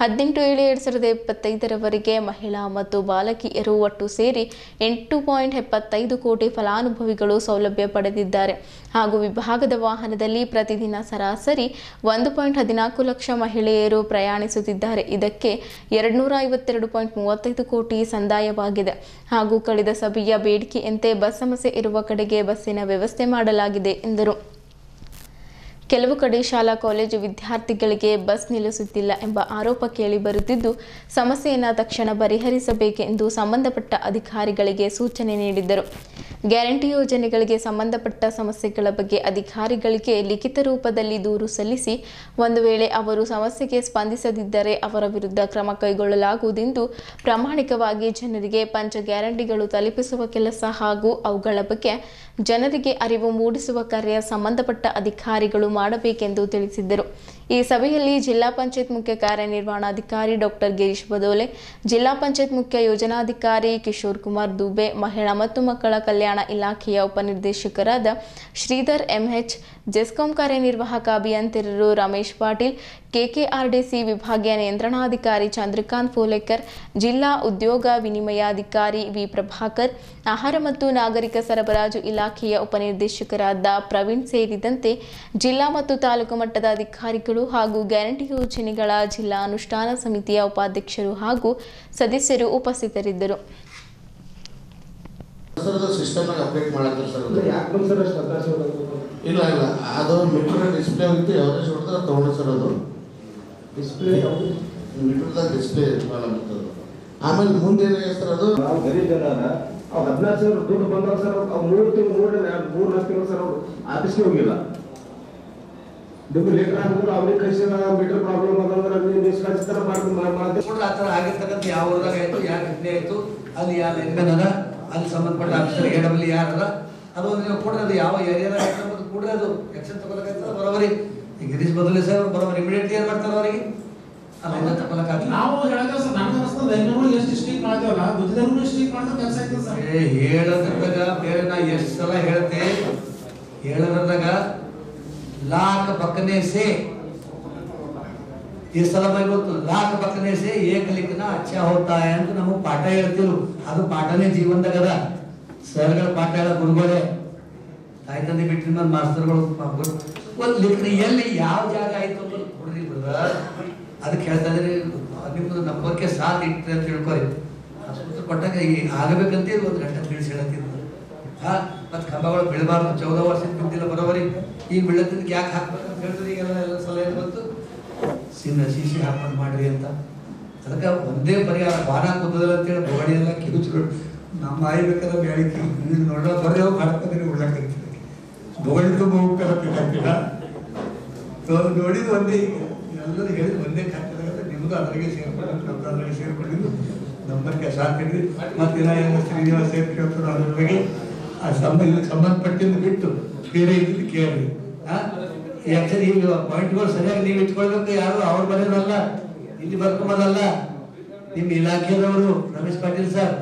18/7/2025ರವರೆಗೆ ಮಹಿಳಾ ಮತ್ತು ಬಾಲಕಿಯರು ಒಟ್ಟು ಸೇರಿ 8.75 ಕೋಟಿ ಫಲಾನುಭವಿಗಳು ಸೌಲಭ್ಯ ಪಡೆದಿದ್ದಾರೆ. ಹಾಗೂ ವಿಭಾಗದ ವಾಹನದಲ್ಲಿ ಪ್ರತಿದಿನ ಸರಾಸರಿ 1.14 ಲಕ್ಷ ಮಹಿಳೆಯರು ಪ್ರಯಾಣಿಸುತ್ತಿದ್ದಾರೆ. ಇದಕ್ಕೆ 252.35 ಕೋಟಿ ಸಂದಾಯವಾಗಿದೆ ಹಾಗೂ ಕಳೆದ ಸಭೆಯ ಬೇಡಿಕೆಯಂತೆ ಬಸ್ ಸಮಸ್ಯೆ ಇರುವ ಕಡೆಗೆ ಬಸ್ಸಿನ ವ್ಯವಸ್ಥೆ ಮಾಡಲಾಗಿದೆ ಎಂದರು. ಕೆಲವು ಕಡೆ ಶಾಲಾ ಕಾಲೇಜು ವಿದ್ಯಾರ್ಥಿಗಳಿಗೆ ಬಸ್ ನಿಲ್ಲಿಸುತ್ತಿಲ್ಲ ಎಂಬ ಆರೋಪ ಕೇಳಿಬರುತ್ತಿದ್ದು, ಸಮಸ್ಯೆಯನ್ನು ತಕ್ಷಣ ಪರಿಹರಿಸಬೇಕೆಂದು ಸಂಬಂಧಪಟ್ಟ ಅಧಿಕಾರಿಗಳಿಗೆ ಸೂಚನೆ ನೀಡಿದ್ದರು. ಗ್ಯಾರಂಟಿ ಯೋಜನೆಗಳಿಗೆ ಸಂಬಂಧಪಟ್ಟ ಸಮಸ್ಯೆಗಳ ಬಗ್ಗೆ ಅಧಿಕಾರಿಗಳಿಗೆ ಲಿಖಿತ ರೂಪದಲ್ಲಿ ದೂರು ಸಲ್ಲಿಸಿ ಒಂದು ವೇಳೆ ಅವರು ಸಮಸ್ಯೆಗೆ ಸ್ಪಂದಿಸದಿದ್ದರೆ ಅವರ ವಿರುದ್ಧ ಕ್ರಮ ಕೈಗೊಳ್ಳಲಾಗುವುದೆಂದು ಪ್ರಾಮಾಣಿಕವಾಗಿ ಜನರಿಗೆ ಪಂಚ ಗ್ಯಾರಂಟಿಗಳು ತಲುಪಿಸುವ ಕೆಲಸ ಹಾಗೂ ಅವುಗಳ ಬಗ್ಗೆ ಜನರಿಗೆ ಅರಿವು ಮೂಡಿಸುವ ಕಾರ್ಯ ಸಂಬಂಧಪಟ್ಟ ಅಧಿಕಾರಿಗಳು ಮಾಡಬೇಕೆಂದು ತಿಳಿಸಿದ್ದರು. ಈ ಸಭೆಯಲ್ಲಿ ಜಿಲ್ಲಾ ಪಂಚಾಯತ್ ಮುಖ್ಯ ಕಾರ್ಯನಿರ್ವಹಣಾಧಿಕಾರಿ ಡಾಕ್ಟರ್ ಗಿರೀಶ್ ಬದೋಲೆ, ಜಿಲ್ಲಾ ಪಂಚಾಯತ್ ಮುಖ್ಯ ಯೋಜನಾಧಿಕಾರಿ ಕಿಶೋರ್ ಕುಮಾರ್ ದುಬೆ, ಮಹಿಳಾ ಮತ್ತು ಮಕ್ಕಳ ಕಲ್ಯಾಣ ಇಲಾಖೆಯ ಉಪನಿರ್ದೇಶಕರಾದ ಶ್ರೀಧರ್ ಎಂಎಚ್, ಜೆಸ್ಕಾಂ ಕಾರ್ಯನಿರ್ವಾಹಕ ಅಭಿಯಂತರರು ರಮೇಶ್ ಪಾಟೀಲ್, ಕೆಕೆಆರ್ಡಿಸಿ ವಿಭಾಗೀಯ ನಿಯಂತ್ರಣಾಧಿಕಾರಿ ಚಂದ್ರಕಾಂತ್ ಫೋಲೇಕರ್, ಜಿಲ್ಲಾ ಉದ್ಯೋಗ ವಿನಿಮಯಾಧಿಕಾರಿ ವಿ ಪ್ರಭಾಕರ್, ಆಹಾರ ಮತ್ತು ನಾಗರಿಕ ಸರಬರಾಜು ಇಲಾಖೆಯ ಉಪನಿರ್ದೇಶಕರಾದ ಪ್ರವೀಣ್ ಸೇರಿದಂತೆ ಜಿಲ್ಲಾ ಮತ್ತು ತಾಲೂಕು ಮಟ್ಟದ ಅಧಿಕಾರಿಗಳು ಹಾಗೂ ಗ್ಯಾರಂಟಿ ಯೋಜನೆಗಳ ಜಿಲ್ಲಾ ಅನುಷ್ಠಾನ ಸಮಿತಿಯ ಉಪಾಧ್ಯಕ್ಷರು ಹಾಗೂ ಸದಸ್ಯರು ಉಪಸ್ಥಿತರಿದ್ದರು. ಸಿಸ್ಟಮ್ನಾಗ ಅಪ್ಡೇಟ್ ಮಾಡತ್ತಾರೆ ಸರ್. ಇಲ್ಲ ಅದು ಮೀಟರ್ ಡಿಸ್ಪ್ಲೇ ಹೋಗಿತ್ತು, ಎವರೇಜ್ ಹೊಡೆದ್ರೆ ತೊಗೊಂಡು ಸರ್. ಅದು ಡಿಸ್ಪ್ಲೇ ಮೀಟರ್ದಾಗ ಡಿಸ್ಪ್ಲೇ ಮಾಡತ್ತದು. ಆಮೇಲೆ ಮುಂದೆ ಏನಾಗಿದೆ ಸರ್, ಅದು ನಾವು ಗರೀಬ್ ಜನ 14,000 ದುಡ್ಡು ಬಂದಾಗ ಸರ್, 3 ತಿಂಗಳು ಸರ್ ಅವರು ಆಫೀಸ್ಗೆ ಹೋಗಿಲ್ಲ. ಲೇಟರ್ ಆಗಿದ್ರು ಅವ್ರಿಗೆ ಕಳಿಸಿದ ಮೀಟರ್ ಪ್ರಾಬ್ಲಮ್ ಅದಂದ್ರೆ ನಿಷ್ಕಾಸಿತರ ಆ ಥರ ಆಗಿರ್ತಕ್ಕಂಥ ಯಾವ ಊರಾಗ ಆಯಿತು, ಯಾವ ಘಟನೆ ಆಯಿತು, ಅಲ್ಲಿ ಯಾವ ಎನ್ಮೆನ್ ಅದ, ಅಲ್ಲಿ ಸಂಬಂಧಪಟ್ಟ ಆಫೀಸರ್ ಎಡಬಲ್ಲಿ ಯಾರದ, ಅದು ನೀವು ಕೂಡ ಅದು ಯಾವ ಏರಿಯಾದಾಗ ಆಯ್ತು ಕೂಡ ಅದು ಆಕ್ಷನ್ ತಗೊಳಕಾಯ್ತದ ಬರೋಬರಿ. ಈಗ ಗಿರೀಶ್ ಬದಲೇ ಸರ್ ಬರೋಬರಿ ಇಮಿಡಿಯೇಟ್ಲಿ ಏನು ಮಾಡ್ತಾರೆ ಅವರಿಗೆ ಅದನ್ನ ತಗೊಳಕಾಗ್ತದೆ. ನಾವು ಹೇಳಿದ್ರೆ ಸರ್ ನನಗೆ ಅನಿಸ್ತದೆ ಇನ್ನೂ ಎಷ್ಟು ಸ್ಟ್ರೀಕ್ ಮಾಡ್ತೇವಲ್ಲ ದುಡ್ಡಿದ್ರು ಸ್ಟ್ರೀಕ್ ಮಾಡೋದು ಕೆಲಸ ಆಯ್ತದೆ ಸರ್. ಹೇಳೋದ್ರದಾಗ ಬೇರೆ ನಾ ಎಷ್ಟು ಸಲ ಹೇಳ್ತೆ, ಹೇಳೋದ್ರದಾಗ लाख बकने से ಈ ಸಲ ಗೊತ್ತು लाख बकने से एक लिखना अच्छा होता है ಅಂತ ನಮಗೆ ಪಾಠ ಹೇಳ್ತಿರು. ಅದು ಪಾಠನೇ ಜೀವನದಾಗ ಅದ. ಸರ್ಗಳ ಪಾಠ ಹೇಳ ಗುರುಗಳೇ ತಾಯಿ ತಂದೆ ಬಿಟ್ಟಿನ ಮೇಲೆ ಮಾಸ್ತರ್ಗಳು ಒಂದು ಲಿಖನ ಎಲ್ಲಿ ಯಾವ ಜಾಗ ಆಯ್ತು ಅಂತ ಕೊಡ್ರಿ ಬ್ರದರ್. ಅದಕ್ಕೆ ಹೇಳ್ತಾ ಇದ್ರಿ ನಿಮ್ಮದು ನಂಬರ್ಗೆ ಸಾಥ್ ಇಟ್ಟರೆ ಅಂತ ತಿಳ್ಕೊರಿ. ಆಸ್ಪತ್ರೆ ಕೊಟ್ಟಾಗ ಈ ಆಗಬೇಕಂತ ಒಂದು ಗಂಟೆ ತಿಳಿಸಿ ಹೇಳತ್ತಿದ್ರು. ಮತ್ತು ಕಂಬಗಳು ಬೀಳಬಾರ್ದು, 14 ವರ್ಷದ ಬಿದ್ದಿಲ್ಲ ಬರೋಬರಿ. ಈಗ ಬೀಳತ್ತಿದ್ದಕ್ಕೆ ಯಾಕೆ ಹಾಕ್ಬೇಕಂತ ಹೇಳಿದ್ರೆ ಈಗೆಲ್ಲ ಎಲ್ಲ ಸಲಹೆ ಬಂತು, ಸಿಸಿ ಹಾಕೊಂಡು ಮಾಡ್ರಿ ಅಂತ. ಅದಕ್ಕೆ ಒಂದೇ ಪರಿಹಾರ ಬಾಣ ಕುದ್ದಲ್ಲ ಅಂತೇಳಿ ಬೊಗಡಿ ಎಲ್ಲ ಕಿರುಚುಗಳು ನಮ್ಮ ಆಯ್ಬೇಕಾದ್ರೆ ಬೇಳೆ ನೋಡೋ ಬರೋ ಮಾಡ್ಕೊಂಡ್ರೆ ಉಳ್ಳಾಕೈತಿ ಬೊಗಡಿದು ಹೋಗ್ತಾರ ನೋಡಿದ್ದು ಒಂದೇ. ಈಗ ಎಲ್ಲರೂ ಹೇಳಿದ್ರು ಒಂದೇ ಖಾತೆದಾಗ ನಿಮ್ಮದು ಅದ್ರಾಗೆ ಸೇರ್ಕೊಂಡು ನಮ್ದು ಅದ್ರಾಗೆ ಸೇರ್ಕೊಂಡಿದ್ದು ನಂಬರ್ಗೆ ಸಾಕಿದ್ರಿ. ಮತ್ತಿನ ಎಲ್ಲ ಶ್ರೀನಿವಾಸ ಕೇಳ್ತಾರೆ ಅದ್ರ ಬಗ್ಗೆ ಆ ಸಂಬಂಧಪಟ್ಟಿದ್ದು ಬಿಟ್ಟು ಬೇರೆ ಇದ್ದು ಕೇಳಿ. ಯಾಕಂದ್ರೆ ಈಗ ಪಾಯಿಂಟ್ಗಳು ಸರಿಯಾಗಿ ನೀವು ಇಟ್ಕೊಳ್ಬೇಕು. ಯಾರು ಅವ್ರು ಬರೋದಲ್ಲ, ಇಲ್ಲಿ ಬರ್ಕೊಂಬದಲ್ಲ. ನಿಮ್ಮ ಇಲಾಖೆದವರು ರಮೇಶ್ ಪಾಟೀಲ್ ಸರ್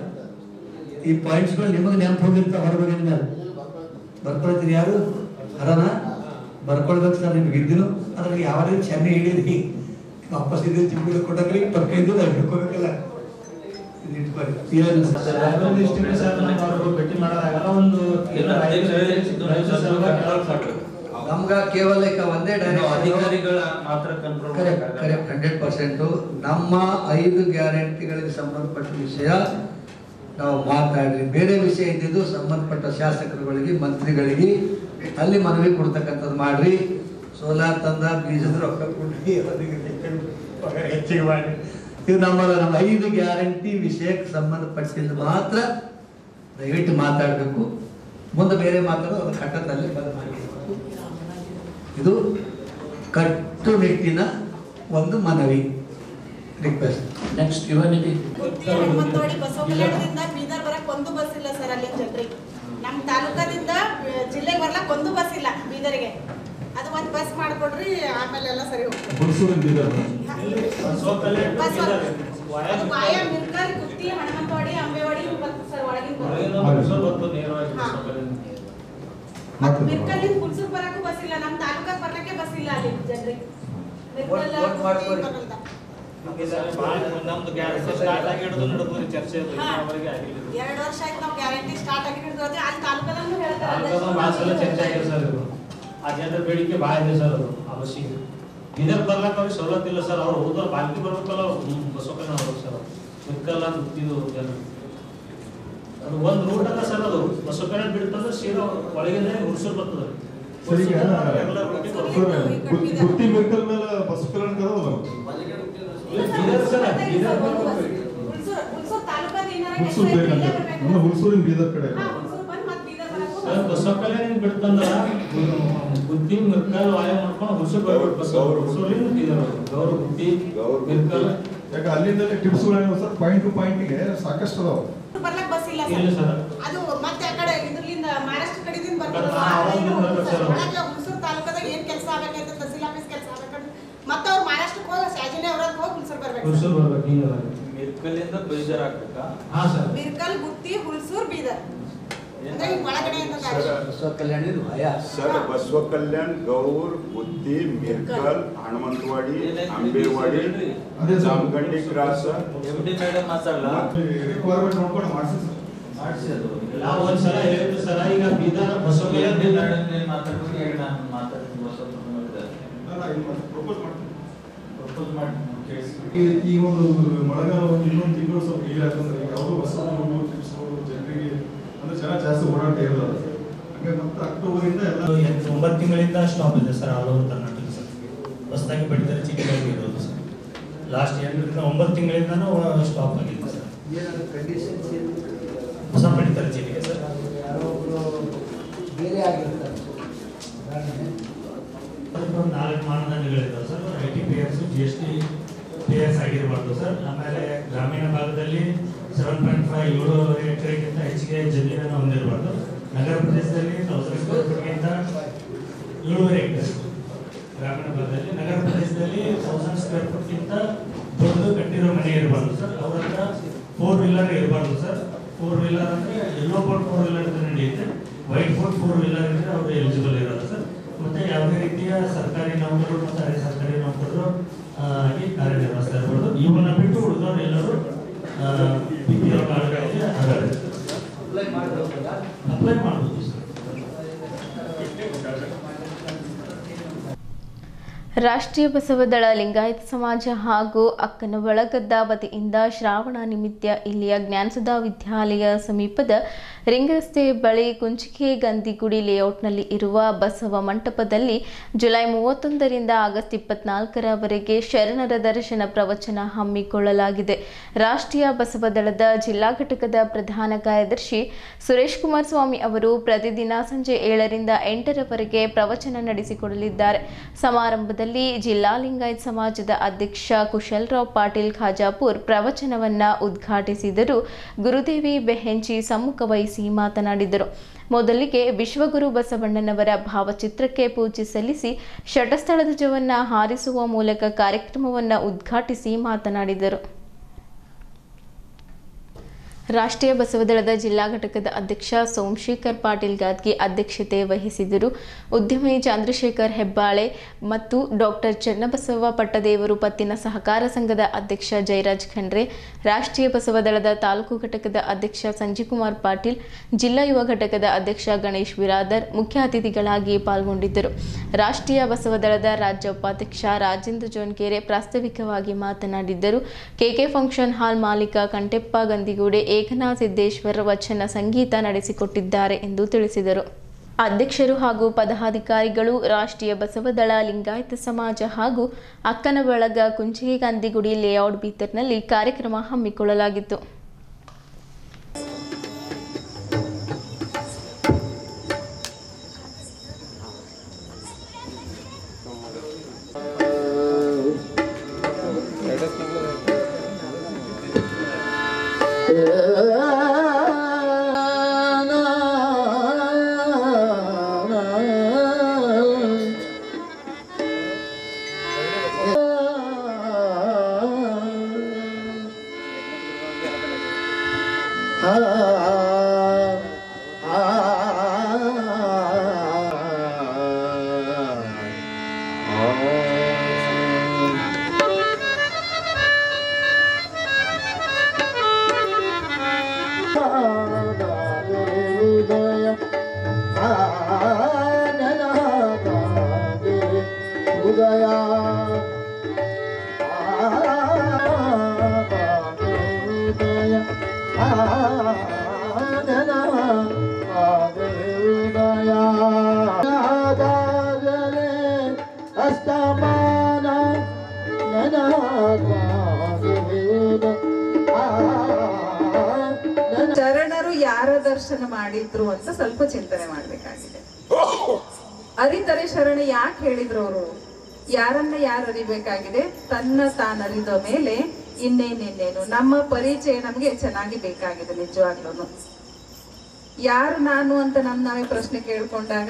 ಈ ಪಾಯಿಂಟ್ಸ್ಗಳು ನಿಮಗೆ ನೆನಪು ಹೋಗಿರ್ತಾವೆ. ಹೊರಬಗಿನ ಮೇಲೆ ಬರ್ಕೊಳ್ತೀರಿ ಯಾರು ಅರನ ಬರ್ಕೊಳ್ಬೇಕು ಸರ್. ನಿಮ್ಗೆ ಇದ್ದೀನು ಅದ್ರಾಗ ಯಾವ ರೀತಿ ಚೆನ್ನೈ ಹಿಡೀರಿ ವಾಪಸ್ ಇದ್ದು ತಿಂಗಳು ಕೊಟ್ಟಕ್ರಿ ಬರ್ಕೈದು ಅದು ಹಿಡ್ಕೋಬೇಕಲ್ಲ. ಭೇಟಿ ಮಾಡೋದಾಗಲ್ಲ. ಒಂದು ನಮ್ಗ ಕೇವಲ ಒಂದೇ ಅಧಿಕಾರಿಗಳ ಮಾತ್ರ 100% ನಮ್ಮ 5 ಗ್ಯಾರಂಟಿಗಳಿಗೆ ಸಂಬಂಧಪಟ್ಟ ವಿಷಯ ನಾವು ಮಾತಾಡ್ರಿ. ಬೇರೆ ವಿಷಯ ಇದ್ದಿದ್ದು ಸಂಬಂಧಪಟ್ಟ ಶಾಸಕರುಗಳಿಗೆ ಮಂತ್ರಿಗಳಿಗೆ ಅಲ್ಲಿ ಮನವಿ ಕೊಡ್ತಕ್ಕಂಥದ್ದು ಮಾಡ್ರಿ. ಸೋಲಾರ್ ತಂದ ಬೀಜದ ರೊಕ್ಕ ಕೊಡ್ರಿ, ಹೆಚ್ಚಿಗೆ ಮಾಡಿ. ಇದು ನಮ್ಮ 5 ಗ್ಯಾರಂಟಿ ವಿಷಯಕ್ಕೆ ಸಂಬಂಧಪಟ್ಟಿದ್ದು ಮಾತ್ರ ದಯವಿಟ್ಟು ಮಾತಾಡಬೇಕು. ಮುಂದೆ ಬೇರೆ ಮಾತಾಡೋದು ಅದು ಕಟ್ಟದಲ್ಲಿ ಬಂದು ಮಾಡಬೇಕು. ಇದು ಕಟ್ಟುನಿಟ್ಟಿನ ಒಂದು ಮನವಿ, ರಿಕ್ವೆಸ್ಟ್. ನೆಕ್ಸ್ಟ್ ಯುವನಿಧಿ ಬಸವಕಲ್ಯಾಣದಿಂದ ಬೀದರ್ ಬರಕ್ ಒಂದು ಬಸ್ ಇಲ್ಲ ಸರ್. ಅಲ್ಲಿ ಜನರಿಗೆ ನಮ್ಮ ತಾಲೂಕದಿಂದ ಜಿಲ್ಲೆಗೆ ಬರ್ಲಕ್ ಒಂದು ಬಸ್ ಇಲ್ಲ ಬೀದರ್ಗೆ. ಅದು ಒಂದು ಬಸ್ ಮಾಡ್ಕೊಡ್ರಿ, ಆಮೇಲೆ ಎಲ್ಲ ಸರಿ ಹೋಗ್ತದೆ. ಮಿರ್ಕಲ್, ಕುತ್ತಿ, ಹನುಮಂತವಾಡಿ, ಅಂಬೇವಾಡಿ ಬರ್ತದೆ ಸರ್. ಒಳಗಿನ ಮಿರ್ಕಲ್ಲಿಂದ ಕುಲ್ಸೂರ್ ಬರಕ್ಕೂ ಬಸ್ ಇಲ್ಲ. ನಮ್ಮ ತಾಲೂಕಾಗ ಬರ್ಲಕ್ಕೆ ಬಸ್ ಇಲ್ಲ ಅಲ್ಲಿ ಜನರಿಗೆ. ನಮ್ದು ಗ್ಯಾಸ್ ಸ್ಟಾರ್ಟ್ ಆಗಿ ಹಿಡಿದು ನಡೆದ್ರಿ ಚರ್ಚೆ ಅದು ಅವರಿಗೆ ಆಗಿಲ್ಲ 2 ವರ್ಷ ಆಯ್ತು ನಾವು ಗ್ಯಾರಂಟಿ ಸ್ಟಾರ್ಟ್ ಆಗಿ ಹಿಡಿದು ಅಲ್ಲಿ ತಾಲೂಕಲ್ಲೂ ಹೇಳ್ತಾರೆ ಭಾಳ ಸಲ ಚರ್ಚೆ ಆಗಿದೆ ಸರ್ ಇದು ಆ ಜನರ ಬೇಡಿಕೆ ಭಾಳ ಇದೆ ಸರ್ ಅದು ಅವಶ್ಯಕ ಇದಕ್ಕೆ ಬರ್ಲಕ್ಕ ಅವ್ರಿಗೆ ಸವಲತ್ತು ಇಲ್ಲ ಸರ್ ಅವ್ರು ಹೋದ್ರೆ ಬಾಲ್ಕಿ ಬರ್ಬೇಕಲ್ಲ ಬಸವ ಕಲ್ಯಾಣ ಹೋಗ್ಬೇಕು ಸರ್ ಬಿಡ್ಕಲ್ಲ ಗೊತ್ತಿದ್ದು ಜನರು ಅದು ಒಂದು ರೂಟ್ ಅಲ್ಲ ಸರ್ ಅದು ಬಸವ ಕಲ್ಯಾಣ ಬಿಡ್ತಂದ್ರೆ ಸೀದಾ ಒಳಗಿಂದ ಹುಡ್ಸೂರು ಬರ್ತದೆ ಗುತ್ತಿ ಮೆಡಿಕಲ್ ಮೇಲೆ ಬಸವ ಕಲ್ಯಾಣ ಹುಲ್ಸೂರಿನ ಬೀದರ್ ಕಡೆ ಬಸವ ಕಲ್ಯಾಣ ಬಿಡ್ತಂದ್ರ ಗುತ್ತಿ ಮಿರ್ಕಲ್ ವಾಯ ಮಾಡ್ಕೊಂಡು ಹುಡ್ಸೂರು ಬರ್ಬೇಕು ಹುಡ್ಸೂರಿನ ಬೀದರ್ ಗೌರ ಗುತ್ತಿ ಮಿರ್ಕಲ್ ಯಾಕೆ ಅಲ್ಲಿಂದಲೇ ಟಿಪ್ಸ್ಗಳೇನು ಸರ್ ಪಾಯಿಂಟ್ ಟು ಪಾಯಿಂಟ್ಗೆ ಸಾಕಷ್ಟು ಅದಾವ ಬರ್ಲಕ್ ಬಸ್ ಇಲ್ಲ ಸರ್ ಅದು ಮತ್ತೆ ಆ ಕಡೆ ಇದ್ರಲಿಂದ ಮಹಾರಾಷ್ಟ್ರ ಕಡೆದಿಂದ ಬರ್ತದೆ ಹುಣಸೂರು ತಾಲೂಕದಾಗ ಏನ್ ಕೆಲಸ ಆಗಬೇಕಂತ ತಹಸೀಲ್ ಆಫೀಸ್ ಕೆಲಸ ಆಗಬೇಕು ಮತ್ತೆ ಅವ್ರು ಮಹಾರಾಷ್ಟ್ರಕ್ಕೆ ಹೋಗಿ ಸಾಜನೆ ಅವ್ರದ್ದು ಹೋಗಿ ಹುಣಸೂರು ಬರ್ಬೇಕು ಮಿರ್ಕಲ್ಲಿಂದ ಬೀದರ್ ಆಗ್ಬೇಕಾ ಹಾ ಸರ್ ಮಿರ್ಕಲ್ ಗುತ್ತಿ ಹುಣಸೂರು ಬೀದರ್ ಅಂದ್ರೆ ಒಳಗಡೆ ಬಸವ ಕಲ್ಯಾಣ ಸರ್ ಬಸವ ಕಲ್ಯಾಣ ಗೌರ್ ಗುತ್ತಿ ಮಿರ್ಕಲ್ ಹನುಮಂತವಾಡಿ ಅಂಬೇವಾಡಿ ಜಾಮಗಂಡಿ ಕ್ರಾಸ್ ಎಮ್ಡಿ ಮೇಡಮ್ ಮಾತಾಡಲ್ಲ ರಿಕ್ವೈರ್ಮೆಂಟ್ ನೋಡ್ಕೊಂಡು ಮಾಡಿಸಿ ನಾವು ಒಂದ್ಸಲ ಹೇಳಿದ್ರು ಸರ ಈಗ ಬೀದರ್ ಬಸವ ಕಲ್ಯಾಣ ಮಾತಾಡ್ತೀನಿ ಈಗ ನಾನು ಮಾತಾಡ್ತೀನಿ ಪ್ರಪೋಸ್ ಮಾಡಿ ಈ ಒಂದು ಮಳೆಗಾಲ ಇನ್ನೊಂದು ತಿಂಗಳು ಸ್ವಲ್ಪ ಕ್ಲಿಯರ್ ಯಾಕಂದ್ರೆ ಯಾವುದೋ ಬಸ್ಸು ಜನರಿಗೆ ಅಂದ್ರೆ ಜನ ಜಾಸ್ತಿ ಓಡಾಟ ಇರಲ್ಲ ಹಾಗೆ ಮತ್ತೆ ಅಕ್ಟೋಬರ್ ಇಂದ ಎಲ್ಲ 9 ತಿಂಗಳಿಂದ ಸ್ಟಾಪ್ ಇದೆ sir all over Karnataka sir ಹೊಸದಾಗಿ ಪಡಿತರ ಚೀಟಿಗಳು ಇರೋದು ಸರ್ ಲಾಸ್ಟ್ 9 ತಿಂಗಳಿಂದನೂ ಸ್ಟಾಪ್ ಆಗಿದೆ ಸರ್ ಹೊಸ ಪಡಿತರ ಚೀಟಿಗೆ ಸರ್ ಬೇರೆ ಆಗಿರ್ತಾರೆ 4 ಮಾನದಂಡಗಳಿದ್ದಾವೆ ಸರ್ ITPS GST PS ಆಗಿರಬಾರ್ದು ಸರ್ ಆಮೇಲೆ ಗ್ರಾಮೀಣ ಭಾಗದಲ್ಲಿ 7.5 7 ಎಕರೆಗಿಂತ ಹೆಚ್ಚಿಗೆ ಜಮೀನನ್ನು ಹೊಂದಿರಬಾರ್ದು ನಗರ ಪ್ರದೇಶದಲ್ಲಿ 1000 ಸ್ಕ್ವೇರ್ ಫೀಟ್ಗಿಂತ 7 ಎಕರೆ ಗ್ರಾಮೀಣ ಭಾಗದಲ್ಲಿ ನಗರ ಪ್ರದೇಶದಲ್ಲಿ 1000 ಸ್ಕ್ವೇರ್ ಫೀಟ್ಗಿಂತ ದೊಡ್ಡ ಕಟ್ಟಿರೋ ಮನೆ ಇರಬಾರ್ದು ಸರ್ ಅವ್ರ ಹತ್ರ 4 ವೀಲರ್ ಇರಬಾರ್ದು ಸರ್ 4 ವೀಲರ್ ಅಂದರೆ ಎಲ್ಲೋ ಬೋಟ್ 4 ವೀಲರ್ ನಡೆಯುತ್ತೆ ವೈಟ್ ಬೋಟ್ 4 ವೀಲರ್ ಇದ್ದರೆ ಅವರು ಎಲಿಜಿಬಲ್ ಇರೋದು ಸರ್ ಮತ್ತೆ ಯಾವುದೇ ರೀತಿಯ ಸರ್ಕಾರಿ ನೌಕರರು ಮತ್ತು ಅರೆ ಸರ್ಕಾರಿ ನೌಕರರು ಆಗಿ ಕಾರ್ಯನಿರ್ವಹಿಸ್ತಾ ಇರ್ಬೋದು ಇವನ್ನ ಬಿಟ್ಟು ಉಳಿದವರು ಎಲ್ಲರೂ BPO ಕಾರ್ಡ್ಗಳಿಗೆ ಅಪ್ಲೈ ಮಾಡಬಹುದು ರಾಷ್ಟ್ರೀಯ ಬಸವದಳ ಲಿಂಗಾಯತ ಸಮಾಜ ಹಾಗೂ ಅಕ್ಕನ ಬಳಗದ ವತಿಯಿಂದ ಶ್ರಾವಣ ನಿಮಿತ್ತ ಇಲ್ಲಿಯ ಜ್ಞಾನಸುಧಾ ವಿದ್ಯಾಲಯ ಸಮೀಪದ ರಿಂಗ್ ರಸ್ತೆ ಬಳಿ ಕುಂಚಿಕೆ ಗಂದಿಗುಡಿ ಲೇಔಟ್ನಲ್ಲಿ ಇರುವ ಬಸವ ಮಂಟಪದಲ್ಲಿ ಜುಲೈ 31ರಿಂದ ಆಗಸ್ಟ್ 24ರವರೆಗೆ ಶರಣರ ದರ್ಶನ ಪ್ರವಚನ ಹಮ್ಮಿಕೊಳ್ಳಲಾಗಿದೆ. ರಾಷ್ಟ್ರೀಯ ಬಸವದಳದ ಜಿಲ್ಲಾ ಘಟಕದ ಪ್ರಧಾನ ಕಾರ್ಯದರ್ಶಿ ಸುರೇಶ್ ಕುಮಾರ್ ಸ್ವಾಮಿ ಅವರು ಪ್ರತಿದಿನ ಸಂಜೆ 7ರಿಂದ 8ರವರೆಗೆ ಪ್ರವಚನ ನಡೆಸಿಕೊಡಲಿದ್ದಾರೆ. ಸಮಾರಂಭದಲ್ಲಿ ಜಿಲ್ಲಾ ಲಿಂಗಾಯತ್ ಸಮಾಜದ ಅಧ್ಯಕ್ಷ ಕುಶಲರಾವ್ ಪಾಟೀಲ್ ಖಾಜಾಪುರ್ ಪ್ರವಚನವನ್ನ ಉದ್ಘಾಟಿಸಿದರು. ಗುರುದೇವಿ ಬೆಹೆಂಚಿ ಸಮ್ಮುಖ ವಹಿಸಿ ಮಾತನಾಡಿದರು. ಮೊದಲಿಗೆ ವಿಶ್ವಗುರು ಬಸವಣ್ಣನವರ ಭಾವಚಿತ್ರಕ್ಕೆ ಪೂಜೆ ಸಲ್ಲಿಸಿ ಶಟಸ್ಥಳ ಧ್ವಜವನ್ನು ಹಾರಿಸುವ ಮೂಲಕ ಕಾರ್ಯಕ್ರಮವನ್ನು ಉದ್ಘಾಟಿಸಿ ಮಾತನಾಡಿದರು. ರಾಷ್ಟ್ರೀಯ ಬಸವದಳದ ಜಿಲ್ಲಾ ಘಟಕದ ಅಧ್ಯಕ್ಷ ಸೋಮಶೇಖರ್ ಪಾಟೀಲ್ ಗಾದ್ಗಿ ಅಧ್ಯಕ್ಷತೆ ವಹಿಸಿದರು. ಉದ್ಯಮಿ ಚಂದ್ರಶೇಖರ್ ಹೆಬ್ಬಾಳೆ ಮತ್ತು ಡಾಕ್ಟರ್ ಚನ್ನಬಸವ ಪಟ್ಟದೇವರು ಪತ್ತಿನ ಸಹಕಾರ ಸಂಘದ ಅಧ್ಯಕ್ಷ ಜಯರಾಜ್ ಖಂಡ್ರೆ, ರಾಷ್ಟ್ರೀಯ ಬಸವದಳದ ತಾಲೂಕು ಘಟಕದ ಅಧ್ಯಕ್ಷ ಸಂಜೀವ್ಕುಮಾರ್ ಪಾಟೀಲ್, ಜಿಲ್ಲಾ ಯುವ ಘಟಕದ ಅಧ್ಯಕ್ಷ ಗಣೇಶ್ ಬಿರಾದರ್ ಮುಖ್ಯ ಅತಿಥಿಗಳಾಗಿ ಪಾಲ್ಗೊಂಡಿದ್ದರು. ರಾಷ್ಟ್ರೀಯ ಬಸವದಳದ ರಾಜ್ಯ ಉಪಾಧ್ಯಕ್ಷ ರಾಜೇಂದ್ರ ಜೋನ್ಕೆರೆ ಪ್ರಾಸ್ತಾವಿಕವಾಗಿ ಮಾತನಾಡಿದ್ದರು. ಕೆಕೆ ಫಂಕ್ಷನ್ ಹಾಲ್ ಮಾಲೀಕ ಕಂಟೆಪ್ಪ ಗಂದಿಗೂಡೆ ಏಕನಾಥ ಸಿದ್ದೇಶ್ವರ ವಚನ ಸಂಗೀತ ನಡೆಸಿಕೊಟ್ಟಿದ್ದಾರೆ ಎಂದು ತಿಳಿಸಿದರು. ಅಧ್ಯಕ್ಷರು ಹಾಗೂ ಪದಾಧಿಕಾರಿಗಳು ರಾಷ್ಟ್ರೀಯ ಬಸವದಳ ಲಿಂಗಾಯತ ಸಮಾಜ ಹಾಗೂ ಅಕ್ಕನ ಬಳಗ ಕುಂಚಿಗೆ ಗಂದಿಗುಡಿ ಲೇಔಟ್ ಬೀದರ್ನಲ್ಲಿ ಕಾರ್ಯಕ್ರಮ ಹಮ್ಮಿಕೊಳ್ಳಲಾಗಿತ್ತು. ಉದಯ ಉದಯ ಉದಯ ಅಸ್ತಮಾನ ಶರಣರು ಯಾರ ದರ್ಶನ ಮಾಡಿದ್ರು ಅಂತ ಸ್ವಲ್ಪ ಚಿಂತನೆ ಮಾಡ್ಬೇಕಾಗಿದೆ. ಅರಿತರೆ ಶರಣ ಯಾಕೆ ಹೇಳಿದ್ರು ಅವರು? ಯಾರನ್ನ ಯಾರು ಅರಿಬೇಕಾಗಿದೆ? ತನ್ನ ತಾನರಿದ ಮೇಲೆ ಇನ್ನೇನೇನೇನು ನಮ್ಮ ಪರಿಚಯ ನಮ್ಗೆ ಚೆನ್ನಾಗಿ ಬೇಕಾಗಿದೆ. ನಿಜವಾಗ್ಲೂ ಯಾರು ನಾನು ಅಂತ ನಾವೇ ಪ್ರಶ್ನೆ ಕೇಳ್ಕೊಂಡಾಗ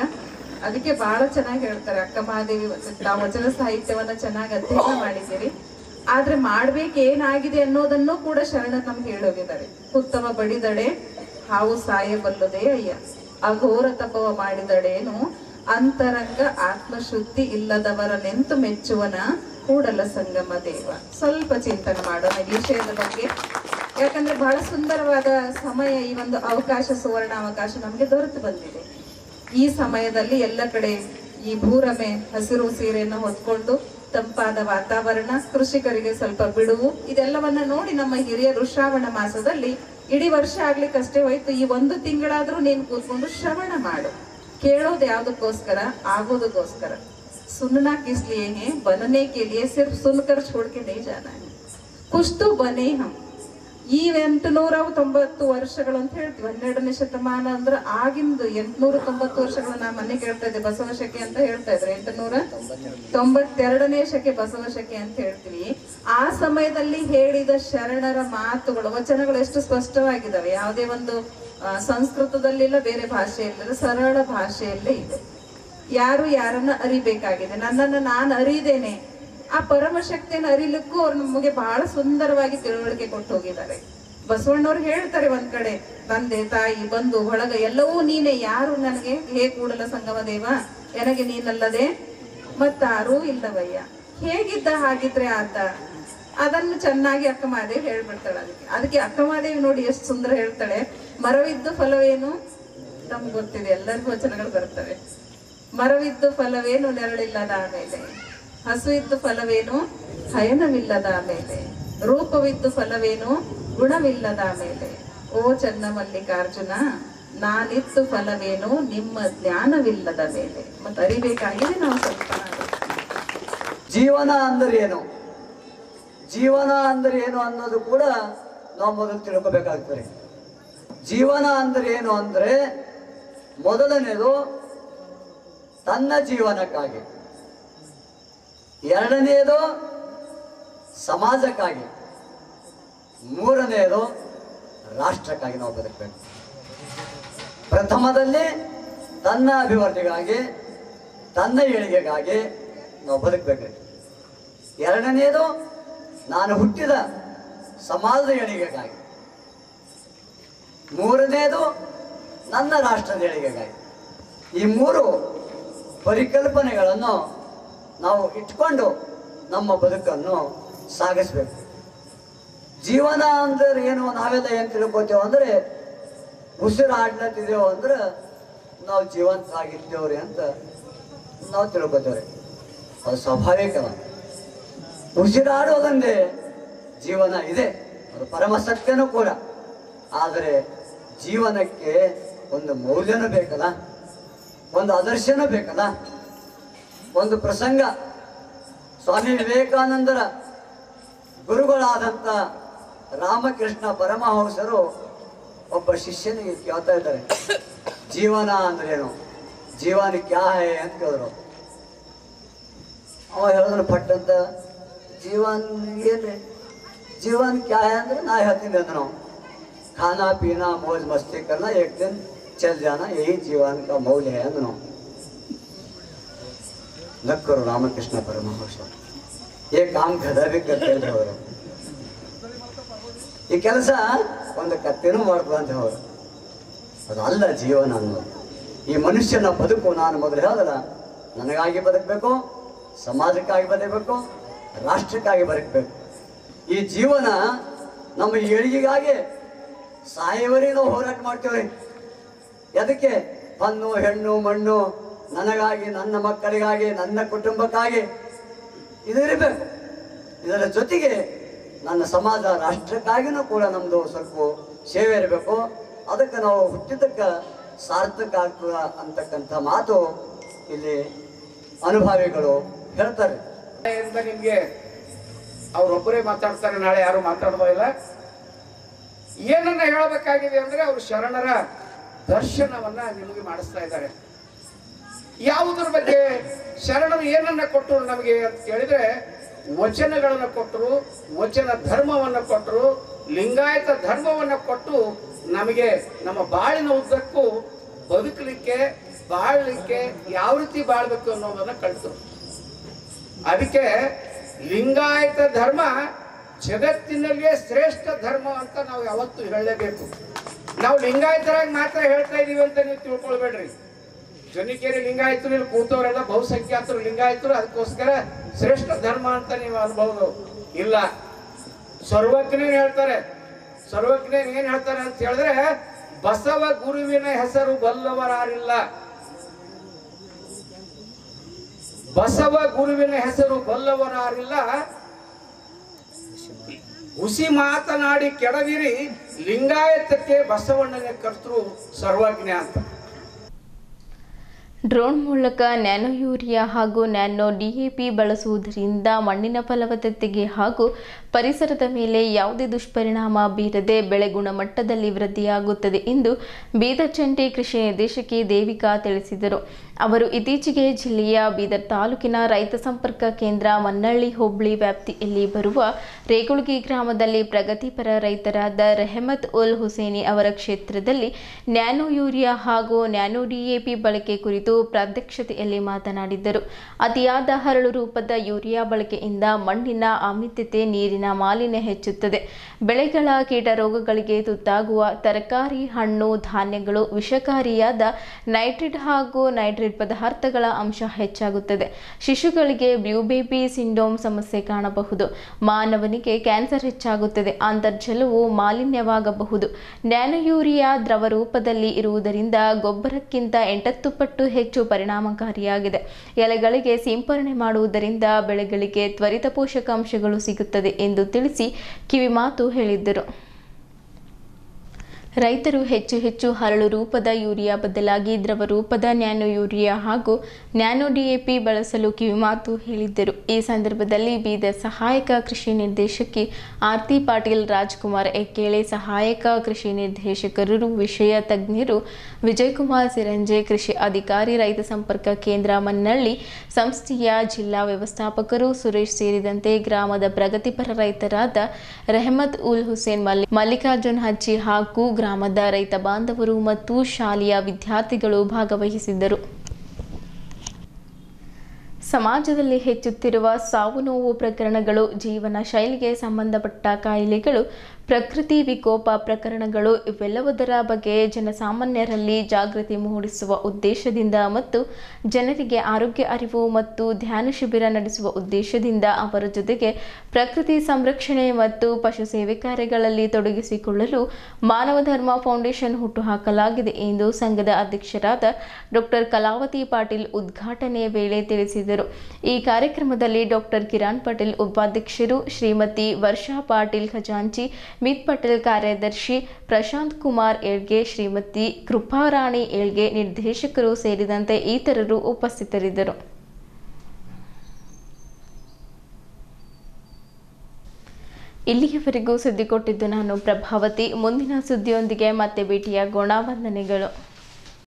ಅದಕ್ಕೆ ಬಹಳ ಚೆನ್ನಾಗಿ ಹೇಳ್ತಾರೆ ಅಕ್ಕ ಮಹಾದೇವಿ. ನಾವು ವಚನ ಸಾಹಿತ್ಯವನ್ನ ಚೆನ್ನಾಗಿ ಅಧ್ಯಯನ ಮಾಡಿದ್ದೀರಿ, ಆದ್ರೆ ಮಾಡ್ಬೇಕೇನಾಗಿದೆ ಅನ್ನೋದನ್ನು ಕೂಡ ಶರಣರು ನಮ್ಗೆ ಹೇಳೋಗಿದ್ದಾರೆ. ಉತ್ತಮ ಬಡಿದಡೆ ಹಾವು ಸಾಯಬಲ್ಲದೆ ಅಯ್ಯ, ಅಘೋರ ತಪವ ಮಾಡಿದಡೇನು ಅಂತರಂಗ ಆತ್ಮಶುದ್ಧಿ ಇಲ್ಲದವರ ನೆಂತು ಮೆಚ್ಚುವನ ಕೂಡಲ ಸಂಗಮ ದೇವ. ಸ್ವಲ್ಪ ಚಿಂತನೆ ಮಾಡೋಣ ಈ ವಿಷಯದ ಬಗ್ಗೆ, ಯಾಕಂದ್ರೆ ಬಹಳ ಸುಂದರವಾದ ಸಮಯ. ಈ ಒಂದು ಅವಕಾಶ, ಸುವರ್ಣ ಅವಕಾಶ ನಮ್ಗೆ ದೊರೆತು ಬಂದಿದೆ. ಈ ಸಮಯದಲ್ಲಿ ಎಲ್ಲ ಕಡೆ ಈ ಭೂರಮೆ ಹಸಿರು ಸೀರೆಯನ್ನು ಹೊತ್ಕೊಂಡು ತಂಪಾದ ವಾತಾವರಣ, ಕೃಷಿಕರಿಗೆ ಸ್ವಲ್ಪ ಬಿಡುವು, ಇದೆಲ್ಲವನ್ನ ನೋಡಿ ನಮ್ಮ ಹಿರಿಯರು ಶ್ರಾವಣ ಮಾಸದಲ್ಲಿ ಇಡೀ ವರ್ಷ ಆಗ್ಲಿಕ್ಕಷ್ಟೇ ಹೋಯ್ತು, ಈ ಒಂದು ತಿಂಗಳಾದ್ರೂ ನೀನು ಕೂತ್ಕೊಂಡು ಶ್ರವಣ ಮಾಡು. ಕೇಳೋದು ಯಾವ್ದಕ್ಕೋಸ್ಕರ? ಆಗೋದಕ್ಕೋಸ್ಕರ. सुनना किस लिए है? बनने के लिए. सिर्फ सुनकर छोड़ के नहीं जाना है. कुछ तो बने हम. ಈ 890 ವರ್ಷಗಳು ಅಂತ ಹೇಳ್ತೀವಿ. 12ನೇ ಶತಮಾನ ಅಂದ್ರೆ ಆಗಿಂದು 890 ವರ್ಷಗಳು. ನಾ ಮೊನ್ನೆ ಕೇಳ್ತಾ ಇದ್ದೆ, ಬಸವ ಶಕೆ ಅಂತ ಹೇಳ್ತಾ ಇದ್ರೆ 892ನೇ ಶಕೆ ಬಸವ ಶಕೆ ಅಂತ ಹೇಳ್ತೀವಿ. ಆ ಸಮಯದಲ್ಲಿ ಹೇಳಿದ ಶರಣರ ಮಾತುಗಳು, ವಚನಗಳು ಎಷ್ಟು ಸ್ಪಷ್ಟವಾಗಿದ್ದಾವೆ. ಯಾವುದೇ ಒಂದು ಸಂಸ್ಕೃತದಲ್ಲಿಲ್ಲ, ಬೇರೆ ಭಾಷೆಯಲ್ಲಿಲ್ಲ, ಸರಳ ಭಾಷೆಯಲ್ಲೇ ಇದೆ. ಯಾರು ಯಾರನ್ನ ಅರಿಬೇಕಾಗಿದೆ? ನನ್ನನ್ನು ನಾನು ಅರಿದೇನೆ. ಆ ಪರಮಶಕ್ತಿಯನ್ನು ಅರಿಲಿಕ್ಕೂ ಅವ್ರು ನಮಗೆ ಬಹಳ ಸುಂದರವಾಗಿ ತಿಳುವಳಿಕೆ ಕೊಟ್ಟು ಹೋಗಿದ್ದಾರೆ. ಬಸವಣ್ಣವ್ರು ಹೇಳ್ತಾರೆ ಒಂದ್ ಕಡೆ, ತಂದೆ ತಾಯಿ ಬಂಧು ಬಳಗ ಎಲ್ಲವೂ ನೀನೆ, ಯಾರು ನನಗೆ? ಹೇ ಕೂಡಲ ಸಂಗಮ ದೇವ, ನನಗೆ ನೀನಲ್ಲದೆ ಮತ್ತಾರೂ ಇಲ್ಲವಯ್ಯ. ಹೇಗಿದ್ದ ಹಾಗಿದ್ರೆ ಆತ? ಅದನ್ನು ಚೆನ್ನಾಗಿ ಅಕ್ಕ ಮಹಾದೇವಿ ಹೇಳ್ಬಿಡ್ತಾಳೆ. ಅದಕ್ಕೆ ಅಕ್ಕ ಮಹಾದೇವಿ ನೋಡಿ ಎಷ್ಟು ಸುಂದರ ಹೇಳ್ತಾಳೆ. ಮರವಿದ್ದು ಫಲವೇನು? ನಮ್ಗೆ ಗೊತ್ತಿದೆ, ಎಲ್ಲರಿಗೂ ವಚನಗಳು ಬರ್ತವೆ. ಮರವಿದ್ದು ಫಲವೇನು? ನೆರಳಿಲ್ಲದ ಆಮೇಲೆ. ಹಸುವಿದ್ದು ಫಲವೇನು? ಹಯನವಿಲ್ಲದ ಮೇಲೆ. ರೂಪವಿದ್ದು ಫಲವೇನು? ಗುಣವಿಲ್ಲದ ಮೇಲೆ. ಓ ಚನ್ನ ಮಲ್ಲಿಕಾರ್ಜುನ, ನಾನಿತ್ತು ಫಲವೇನು? ನಿಮ್ಮ ಜ್ಞಾನವಿಲ್ಲದ ಮೇಲೆ. ಮತ್ತೆ ಅರಿಬೇಕಾಗಿದೆ ನಾವು ಸ್ವಲ್ಪ. ಜೀವನ ಅಂದರೆ ಏನು, ಜೀವನ ಅಂದರೆ ಏನು ಅನ್ನೋದು ಕೂಡ ನಾವು ಮೊದಲು ತಿಳ್ಕೋಬೇಕಾಗ್ತದೆ. ಜೀವನ ಅಂದರೆ ಏನು ಅಂದ್ರೆ, ಮೊದಲನೇದು ತನ್ನ ಜೀವನಕ್ಕಾಗಿ, ಎರಡನೆಯದು ಸಮಾಜಕ್ಕಾಗಿ, ಮೂರನೆಯದು ರಾಷ್ಟ್ರಕ್ಕಾಗಿ ನಾವು ಬದುಕಬೇಕು. ಪ್ರಥಮದಲ್ಲಿ ತನ್ನ ಅಭಿವೃದ್ಧಿಗಾಗಿ, ತನ್ನ ಏಳಿಗೆಗಾಗಿ ನಾವು ಬದುಕಬೇಕು. ಎರಡನೆಯದು ನಾನು ಹುಟ್ಟಿದ ಸಮಾಜದ ಏಳಿಗೆಗಾಗಿ, ಮೂರನೆಯದು ನನ್ನ ರಾಷ್ಟ್ರದ ಏಳಿಗೆಗಾಗಿ. ಈ ಮೂರು ಪರಿಕಲ್ಪನೆಗಳನ್ನು ನಾವು ಇಟ್ಕೊಂಡು ನಮ್ಮ ಬದುಕನ್ನು ಸಾಗಿಸ್ಬೇಕು. ಜೀವನ ಅಂದ್ರೆ ಏನು? ನಾವೆಲ್ಲ ಏನು ತಿಳ್ಕೊತೇವೆ ಅಂದ್ರೆ, ಉಸಿರಾಡ್ಲತ್ತಿದ್ದೇವೆ ಅಂದ್ರೆ ನಾವು ಜೀವಂತ ಆಗಿದ್ದೇವ್ರಿ ಅಂತ ನಾವು ತಿಳ್ಕೊತೇವ್ರಿ. ಅದು ಸ್ವಾಭಾವಿಕ. ಉಸಿರಾಡೋದಂದೇ ಜೀವನ ಇದೆ, ಅದು ಪರಮ ಸತ್ಯನೂ ಕೂಡ. ಆದರೆ ಜೀವನಕ್ಕೆ ಒಂದು ಮೌಲ್ಯನೂ ಬೇಕಲ್ಲ, ಒಂದು ಆದರ್ಶನೂ ಬೇಕಲ್ಲ. ಒಂದು ಪ್ರಸಂಗ, ಸ್ವಾಮಿ ವಿವೇಕಾನಂದರ ಗುರುಗಳಾದಂಥ ರಾಮಕೃಷ್ಣ ಪರಮಹಂಸರು ಒಬ್ಬ ಶಿಷ್ಯನಿಗೆ ಕೇಳ್ತಾ ಇದ್ದಾರೆ, ಜೀವನ ಅಂದ್ರೇನು? ಜೀವನ ಕ್ಯಾ ಹೇ ಅಂತ ಕೇಳಿದ್ರು. ಅವ ಹೇಳಿದ್ರು ಪಟ್ ಅಂತ, ಜೀವನ್ ಏನ್ರಿ? ಜೀವನ್ ಕ್ಯಾ ಹೇ ಅಂದ್ರೆ ನಾ ಹೇಳ್ತೀನಿ ಅಂದ್ರೆ, ನಾವು खाना पीना मौज मस्ती करना, एक दिन चल जाना, यही जीवन का मौल्य है अंदर. नक्करो रामकृष्ण परमहंस ये काम गधा भी करते हैं. ಈ ಕೆಲಸ ಒಂದು ಕತ್ತೆನೂ ಮಾಡ್ತದೆ ಅಂತ ಅವರು. ಅದಲ್ಲ ಜೀವನ ಅನ್ನೋದು. ಈ ಮನುಷ್ಯನ ಬದುಕು, ನಾನು ಮೊದಲು ಹೇಳಿದಲ್ಲ, ನನಗಾಗಿ ಬದುಕಬೇಕು, ಸಮಾಜಕ್ಕಾಗಿ ಬದುಕಬೇಕು, ರಾಷ್ಟ್ರಕ್ಕಾಗಿ ಬದುಕಬೇಕು. ಈ ಜೀವನ ನಮ್ಮ ಏಳಿಗೆಗಾಗಿ ಸಾಯವರೆಗೆ ನಾವು ಹೋರಾಟ ಮಾಡ್ತೇವೆ. ಅದಕ್ಕೆ ಹಣ್ಣು ಹೆಣ್ಣು ಮಣ್ಣು, ನನಗಾಗಿ, ನನ್ನ ಮಕ್ಕಳಿಗಾಗಿ, ನನ್ನ ಕುಟುಂಬಕ್ಕಾಗಿ ಇದಿರಬೇಕು. ಇದರ ಜೊತೆಗೆ ನನ್ನ ಸಮಾಜ ರಾಷ್ಟ್ರಕ್ಕಾಗಿನೂ ಕೂಡ ನಮ್ಮದು ಸ್ವಲ್ಪ ಸೇವೆ ಇರಬೇಕು. ಅದಕ್ಕೆ ನಾವು ಹುಟ್ಟಿದ್ದಕ್ಕೆ ಸಾರ್ಥಕ ಆಗ್ತದ ಅಂತಕ್ಕಂಥ ಮಾತು ಇಲ್ಲಿ ಅನುಭವಿಗಳು ಹೇಳ್ತಾರೆ. ನಿಮಗೆ ಅವರೊಬ್ಬರೇ ಮಾತಾಡ್ತಾರೆ, ನಾಳೆ ಯಾರು ಮಾತಾಡೋದಿಲ್ಲ. ಏನನ್ನ ಹೇಳಬೇಕಾಗಿದೆ ಅಂದ್ರೆ ಅವರು ಶರಣರ ದರ್ಶನವನ್ನ ನಿಮಗೆ ಮಾಡಿಸ್ತಾ ಇದ್ದಾರೆ. ಯಾವುದರ ಬಗ್ಗೆ ಶರಣರು ಏನನ್ನ ಕೊಟ್ಟರು ನಮಗೆ ಅಂತ ಕೇಳಿದ್ರೆ, ವಚನಗಳನ್ನು ಕೊಟ್ಟರು, ವಚನ ಧರ್ಮವನ್ನು ಕೊಟ್ಟರು, ಲಿಂಗಾಯತ ಧರ್ಮವನ್ನು ಕೊಟ್ಟು ನಮಗೆ ನಮ್ಮ ಬಾಳಿನ ಉದ್ದಕ್ಕೂ ಬದುಕಲಿಕ್ಕೆ ಬಾಳಲಿಕ್ಕೆ ಯಾವ ರೀತಿ ಬಾಳ್ಬೇಕು ಅನ್ನೋದನ್ನ ಕಲಿತರು. ಅದಕ್ಕೆ ಲಿಂಗಾಯತ ಧರ್ಮ ಜಗತ್ತಿನಲ್ಲಿಯೇ ಶ್ರೇಷ್ಠ ಧರ್ಮ ಅಂತ ನಾವು ಯಾವತ್ತೂ ಹೇಳಲೇಬೇಕು. ನಾವು ಲಿಂಗಾಯತರಾಗಿ ಮಾತ್ರ ಹೇಳ್ತಾ ಇದೀವಿ ಅಂತ ನೀವು ತಿಳ್ಕೊಳ್ಬೇಡ್ರಿ. ಜನಿಕೇರಿ ಲಿಂಗಾಯತರು, ಇಲ್ಲಿ ಕೂತವರೆಲ್ಲ ಬಹುಸಂಖ್ಯಾತರು ಲಿಂಗಾಯತರು, ಅದಕ್ಕೋಸ್ಕರ ಶ್ರೇಷ್ಠ ಧರ್ಮ ಅಂತ ನೀವು ಅನ್ಬಹುದು ಇಲ್ಲ. ಸರ್ವಜ್ಞೇನ್ ಹೇಳ್ತಾರೆ. ಸರ್ವಜ್ಞೇನ್ ಏನ್ ಹೇಳ್ತಾರೆ ಅಂತ ಹೇಳಿದ್ರೆ, ಬಸವ ಗುರುವಿನ ಹೆಸರು ಬಲ್ಲವರಾರಿಲ್ಲ. ಬಸವ ಗುರುವಿನ ಹೆಸರು ಬಲ್ಲವರಾರಿಲ್ಲ. ಹುಸಿ ಮಾತನಾಡಿ ಕೆಡವಿರಿ, ಲಿಂಗಾಯತಕ್ಕೆ ಬಸವಣ್ಣನ ಕರ್ತೃ ಸರ್ವಜ್ಞ ಅಂತ. ಡ್ರೋನ್ ಮೂಲಕ ನ್ಯಾನೋ ಯೂರಿಯಾ ಹಾಗೂ ನ್ಯಾನೋ ಡಿಎಪಿ ಬಳಸುವುದರಿಂದ ಮಣ್ಣಿನ ಫಲವತ್ತತೆಗೆ ಹಾಗೂ ಪರಿಸರದ ಮೇಲೆ ಯಾವುದೇ ದುಷ್ಪರಿಣಾಮ ಬೀರದೆ ಬೆಳೆ ಗುಣಮಟ್ಟದಲ್ಲಿ ವೃದ್ಧಿಯಾಗುತ್ತದೆ ಎಂದು ಬೀದರ್ ಜಂಟಿ ಕೃಷಿ ನಿರ್ದೇಶಕಿ ದೇವಿಕಾ ತಿಳಿಸಿದರು. ಅವರು ಇತ್ತೀಚೆಗೆ ಜಿಲ್ಲೆಯ ಬೀದರ್ ತಾಲೂಕಿನ ರೈತ ಸಂಪರ್ಕ ಕೇಂದ್ರ ಮನ್ನಳ್ಳಿ ಹೋಬಳಿ ವ್ಯಾಪ್ತಿಯಲ್ಲಿ ಬರುವ ರೇಗುಳ್ಗಿ ಗ್ರಾಮದಲ್ಲಿ ಪ್ರಗತಿಪರ ರೈತರಾದ ರೆಹಮತ್ ಉಲ್ ಹುಸೇನಿ ಅವರ ಕ್ಷೇತ್ರದಲ್ಲಿ ನ್ಯಾನೋ ಯೂರಿಯಾ ಹಾಗೂ ನ್ಯಾನೋ ಡಿಎಪಿ ಬಳಕೆ ಕುರಿತು ಪ್ರಾತ್ಯಕ್ಷತೆಯಲ್ಲಿ ಮಾತನಾಡಿದ್ದರು. ಅತಿಯಾದ ಹರಳು ರೂಪದ ಯೂರಿಯಾ ಬಳಕೆಯಿಂದ ಮಣ್ಣಿನ ಆಮ್ಲತೆ, ನೀರಿನ ಮಾಲಿನ್ಯ ಹೆಚ್ಚುತ್ತದೆ. ಬೆಳೆಗಳ ಕೀಟ ರೋಗಗಳಿಗೆ ತುತ್ತಾಗುವ ತರಕಾರಿ, ಹಣ್ಣು, ಧಾನ್ಯಗಳು ವಿಷಕಾರಿಯಾದ ನೈಟ್ರೇಟ್ ಹಾಗೂ ನೈಟ್ರೇಟ್ ಪದಾರ್ಥಗಳ ಅಂಶ ಹೆಚ್ಚಾಗುತ್ತದೆ. ಶಿಶುಗಳಿಗೆ ಬ್ಲೂ ಬೇಬಿ ಸಿಂಡ್ರೋಮ್ ಸಮಸ್ಯೆ ಕಾಣಬಹುದು. ಮಾನವನಿಗೆ ಕ್ಯಾನ್ಸರ್ ಹೆಚ್ಚಾಗುತ್ತದೆ. ಅಂತರ್ಜಲವು ಮಾಲಿನ್ಯವಾಗಬಹುದು. ನ್ಯಾನೋ ಯೂರಿಯಾ ದ್ರವ ರೂಪದಲ್ಲಿ ಇರುವುದರಿಂದ ಗೊಬ್ಬರಕ್ಕಿಂತ 8 ಪಟ್ಟು ಹೆಚ್ಚು ಪರಿಣಾಮಕಾರಿಯಾಗಿದೆ. ಎಲೆಗಳಿಗೆ ಸಿಂಪರಣೆ ಮಾಡುವುದರಿಂದ ಬೆಳೆಗಳಿಗೆ ತ್ವರಿತ ಪೋಷಕಾಂಶಗಳು ಸಿಗುತ್ತದೆ ಎಂದು ತಿಳಿಸಿ ಕಿವಿಮಾತು ಹೇಳಿದ್ದರು. ರೈತರು ಹೆಚ್ಚು ಹರಳು ರೂಪದ ಯೂರಿಯಾ ಬದಲಾಗಿ ದ್ರವ ರೂಪದ ನ್ಯಾನೋ ಯೂರಿಯಾ ಹಾಗೂ ನ್ಯಾನೋ ಡಿಎಪಿ ಬಳಸಲು ಕಿವಿಮಾತು ಹೇಳಿದ್ದರು. ಈ ಸಂದರ್ಭದಲ್ಲಿ ಬೀದರ್ ಸಹಾಯಕ ಕೃಷಿ ನಿರ್ದೇಶಕಿ ಆರ್ತಿ ಪಾಟೀಲ್, ರಾಜ್ಕುಮಾರ್ ಎಕ್ಕೇಳೆ, ಸಹಾಯಕ ಕೃಷಿ ನಿರ್ದೇಶಕರು, ವಿಷಯ ತಜ್ಞರು ವಿಜಯಕುಮಾರ್ ಸಿರಂಜೆ, ಕೃಷಿ ಅಧಿಕಾರಿ, ರೈತ ಸಂಪರ್ಕ ಕೇಂದ್ರ ಮನ್ನಳ್ಳಿ ಸಂಸ್ಥೆಯ ಜಿಲ್ಲಾ ವ್ಯವಸ್ಥಾಪಕರು ಸುರೇಶ್ ಸೇರಿದಂತೆ ಗ್ರಾಮದ ಪ್ರಗತಿಪರ ರೈತರಾದ ರೆಹಮತ್ ಉಲ್ ಹುಸೇನ್, ಮಲ್ಲಿಕಾರ್ಜುನ್ ಹಚ್ಚಿ ಹಾಗೂ ಗ್ರಾಮದ ರೈತ ಬಾಂಧವರು ಮತ್ತು ಶಾಲೆಯ ವಿದ್ಯಾರ್ಥಿಗಳು ಭಾಗವಹಿಸಿದ್ದರು. ಸಮಾಜದಲ್ಲಿ ಹೆಚ್ಚುತ್ತಿರುವ ಸಾವು ನೋವು ಪ್ರಕರಣಗಳು, ಜೀವನ ಶೈಲಿಗೆ ಸಂಬಂಧಪಟ್ಟ ಕಾಯಿಲೆಗಳು, ಪ್ರಕೃತಿ ವಿಕೋಪ ಪ್ರಕರಣಗಳು ಇವೆಲ್ಲವುದರ ಬಗ್ಗೆ ಜನಸಾಮಾನ್ಯರಲ್ಲಿ ಜಾಗೃತಿ ಮೂಡಿಸುವ ಉದ್ದೇಶದಿಂದ ಮತ್ತು ಜನರಿಗೆ ಆರೋಗ್ಯ ಅರಿವು ಮತ್ತು ಧ್ಯಾನ ಶಿಬಿರ ನಡೆಸುವ ಉದ್ದೇಶದಿಂದ ಅವರ ಜೊತೆಗೆ ಪ್ರಕೃತಿ ಸಂರಕ್ಷಣೆ ಮತ್ತು ಪಶು ಸೇವೆ ಕಾರ್ಯಗಳಲ್ಲಿ ತೊಡಗಿಸಿಕೊಳ್ಳಲು ಮಾನವ ಧರ್ಮ ಫೌಂಡೇಶನ್ ಹುಟ್ಟುಹಾಕಲಾಗಿದೆ ಎಂದು ಸಂಘದ ಅಧ್ಯಕ್ಷರಾದ ಡಾಕ್ಟರ್ ಕಲಾವತಿ ಪಾಟೀಲ್ ಉದ್ಘಾಟನೆ ವೇಳೆ ತಿಳಿಸಿದರು. ಈ ಕಾರ್ಯಕ್ರಮದಲ್ಲಿ ಡಾಕ್ಟರ್ ಕಿರಣ್ ಪಟೇಲ್ ಉಪಾಧ್ಯಕ್ಷರು, ಶ್ರೀಮತಿ ವರ್ಷಾ ಪಾಟೀಲ್ ಖಜಾಂಚಿ, ಮಿತ್ ಪಟೇಲ್ ಕಾರ್ಯದರ್ಶಿ, ಪ್ರಶಾಂತ್ ಕುಮಾರ್ ಏಳ್ಗೆ, ಶ್ರೀಮತಿ ಕೃಪಾರಾಣಿ ಏಳ್ಗೆ ನಿರ್ದೇಶಕರು ಸೇರಿದಂತೆ ಇತರರು ಉಪಸ್ಥಿತರಿದ್ದರು. ಇಲ್ಲಿಯವರೆಗೂ ಸುದ್ದಿ ಕೊಟ್ಟಿದ್ದು ನಾನು ಪ್ರಭಾವತಿ. ಮುಂದಿನ ಸುದ್ದಿಯೊಂದಿಗೆ ಮತ್ತೆ ಭೇಟಿಯಾಗೋಣ. ವಂದನೆಗಳು.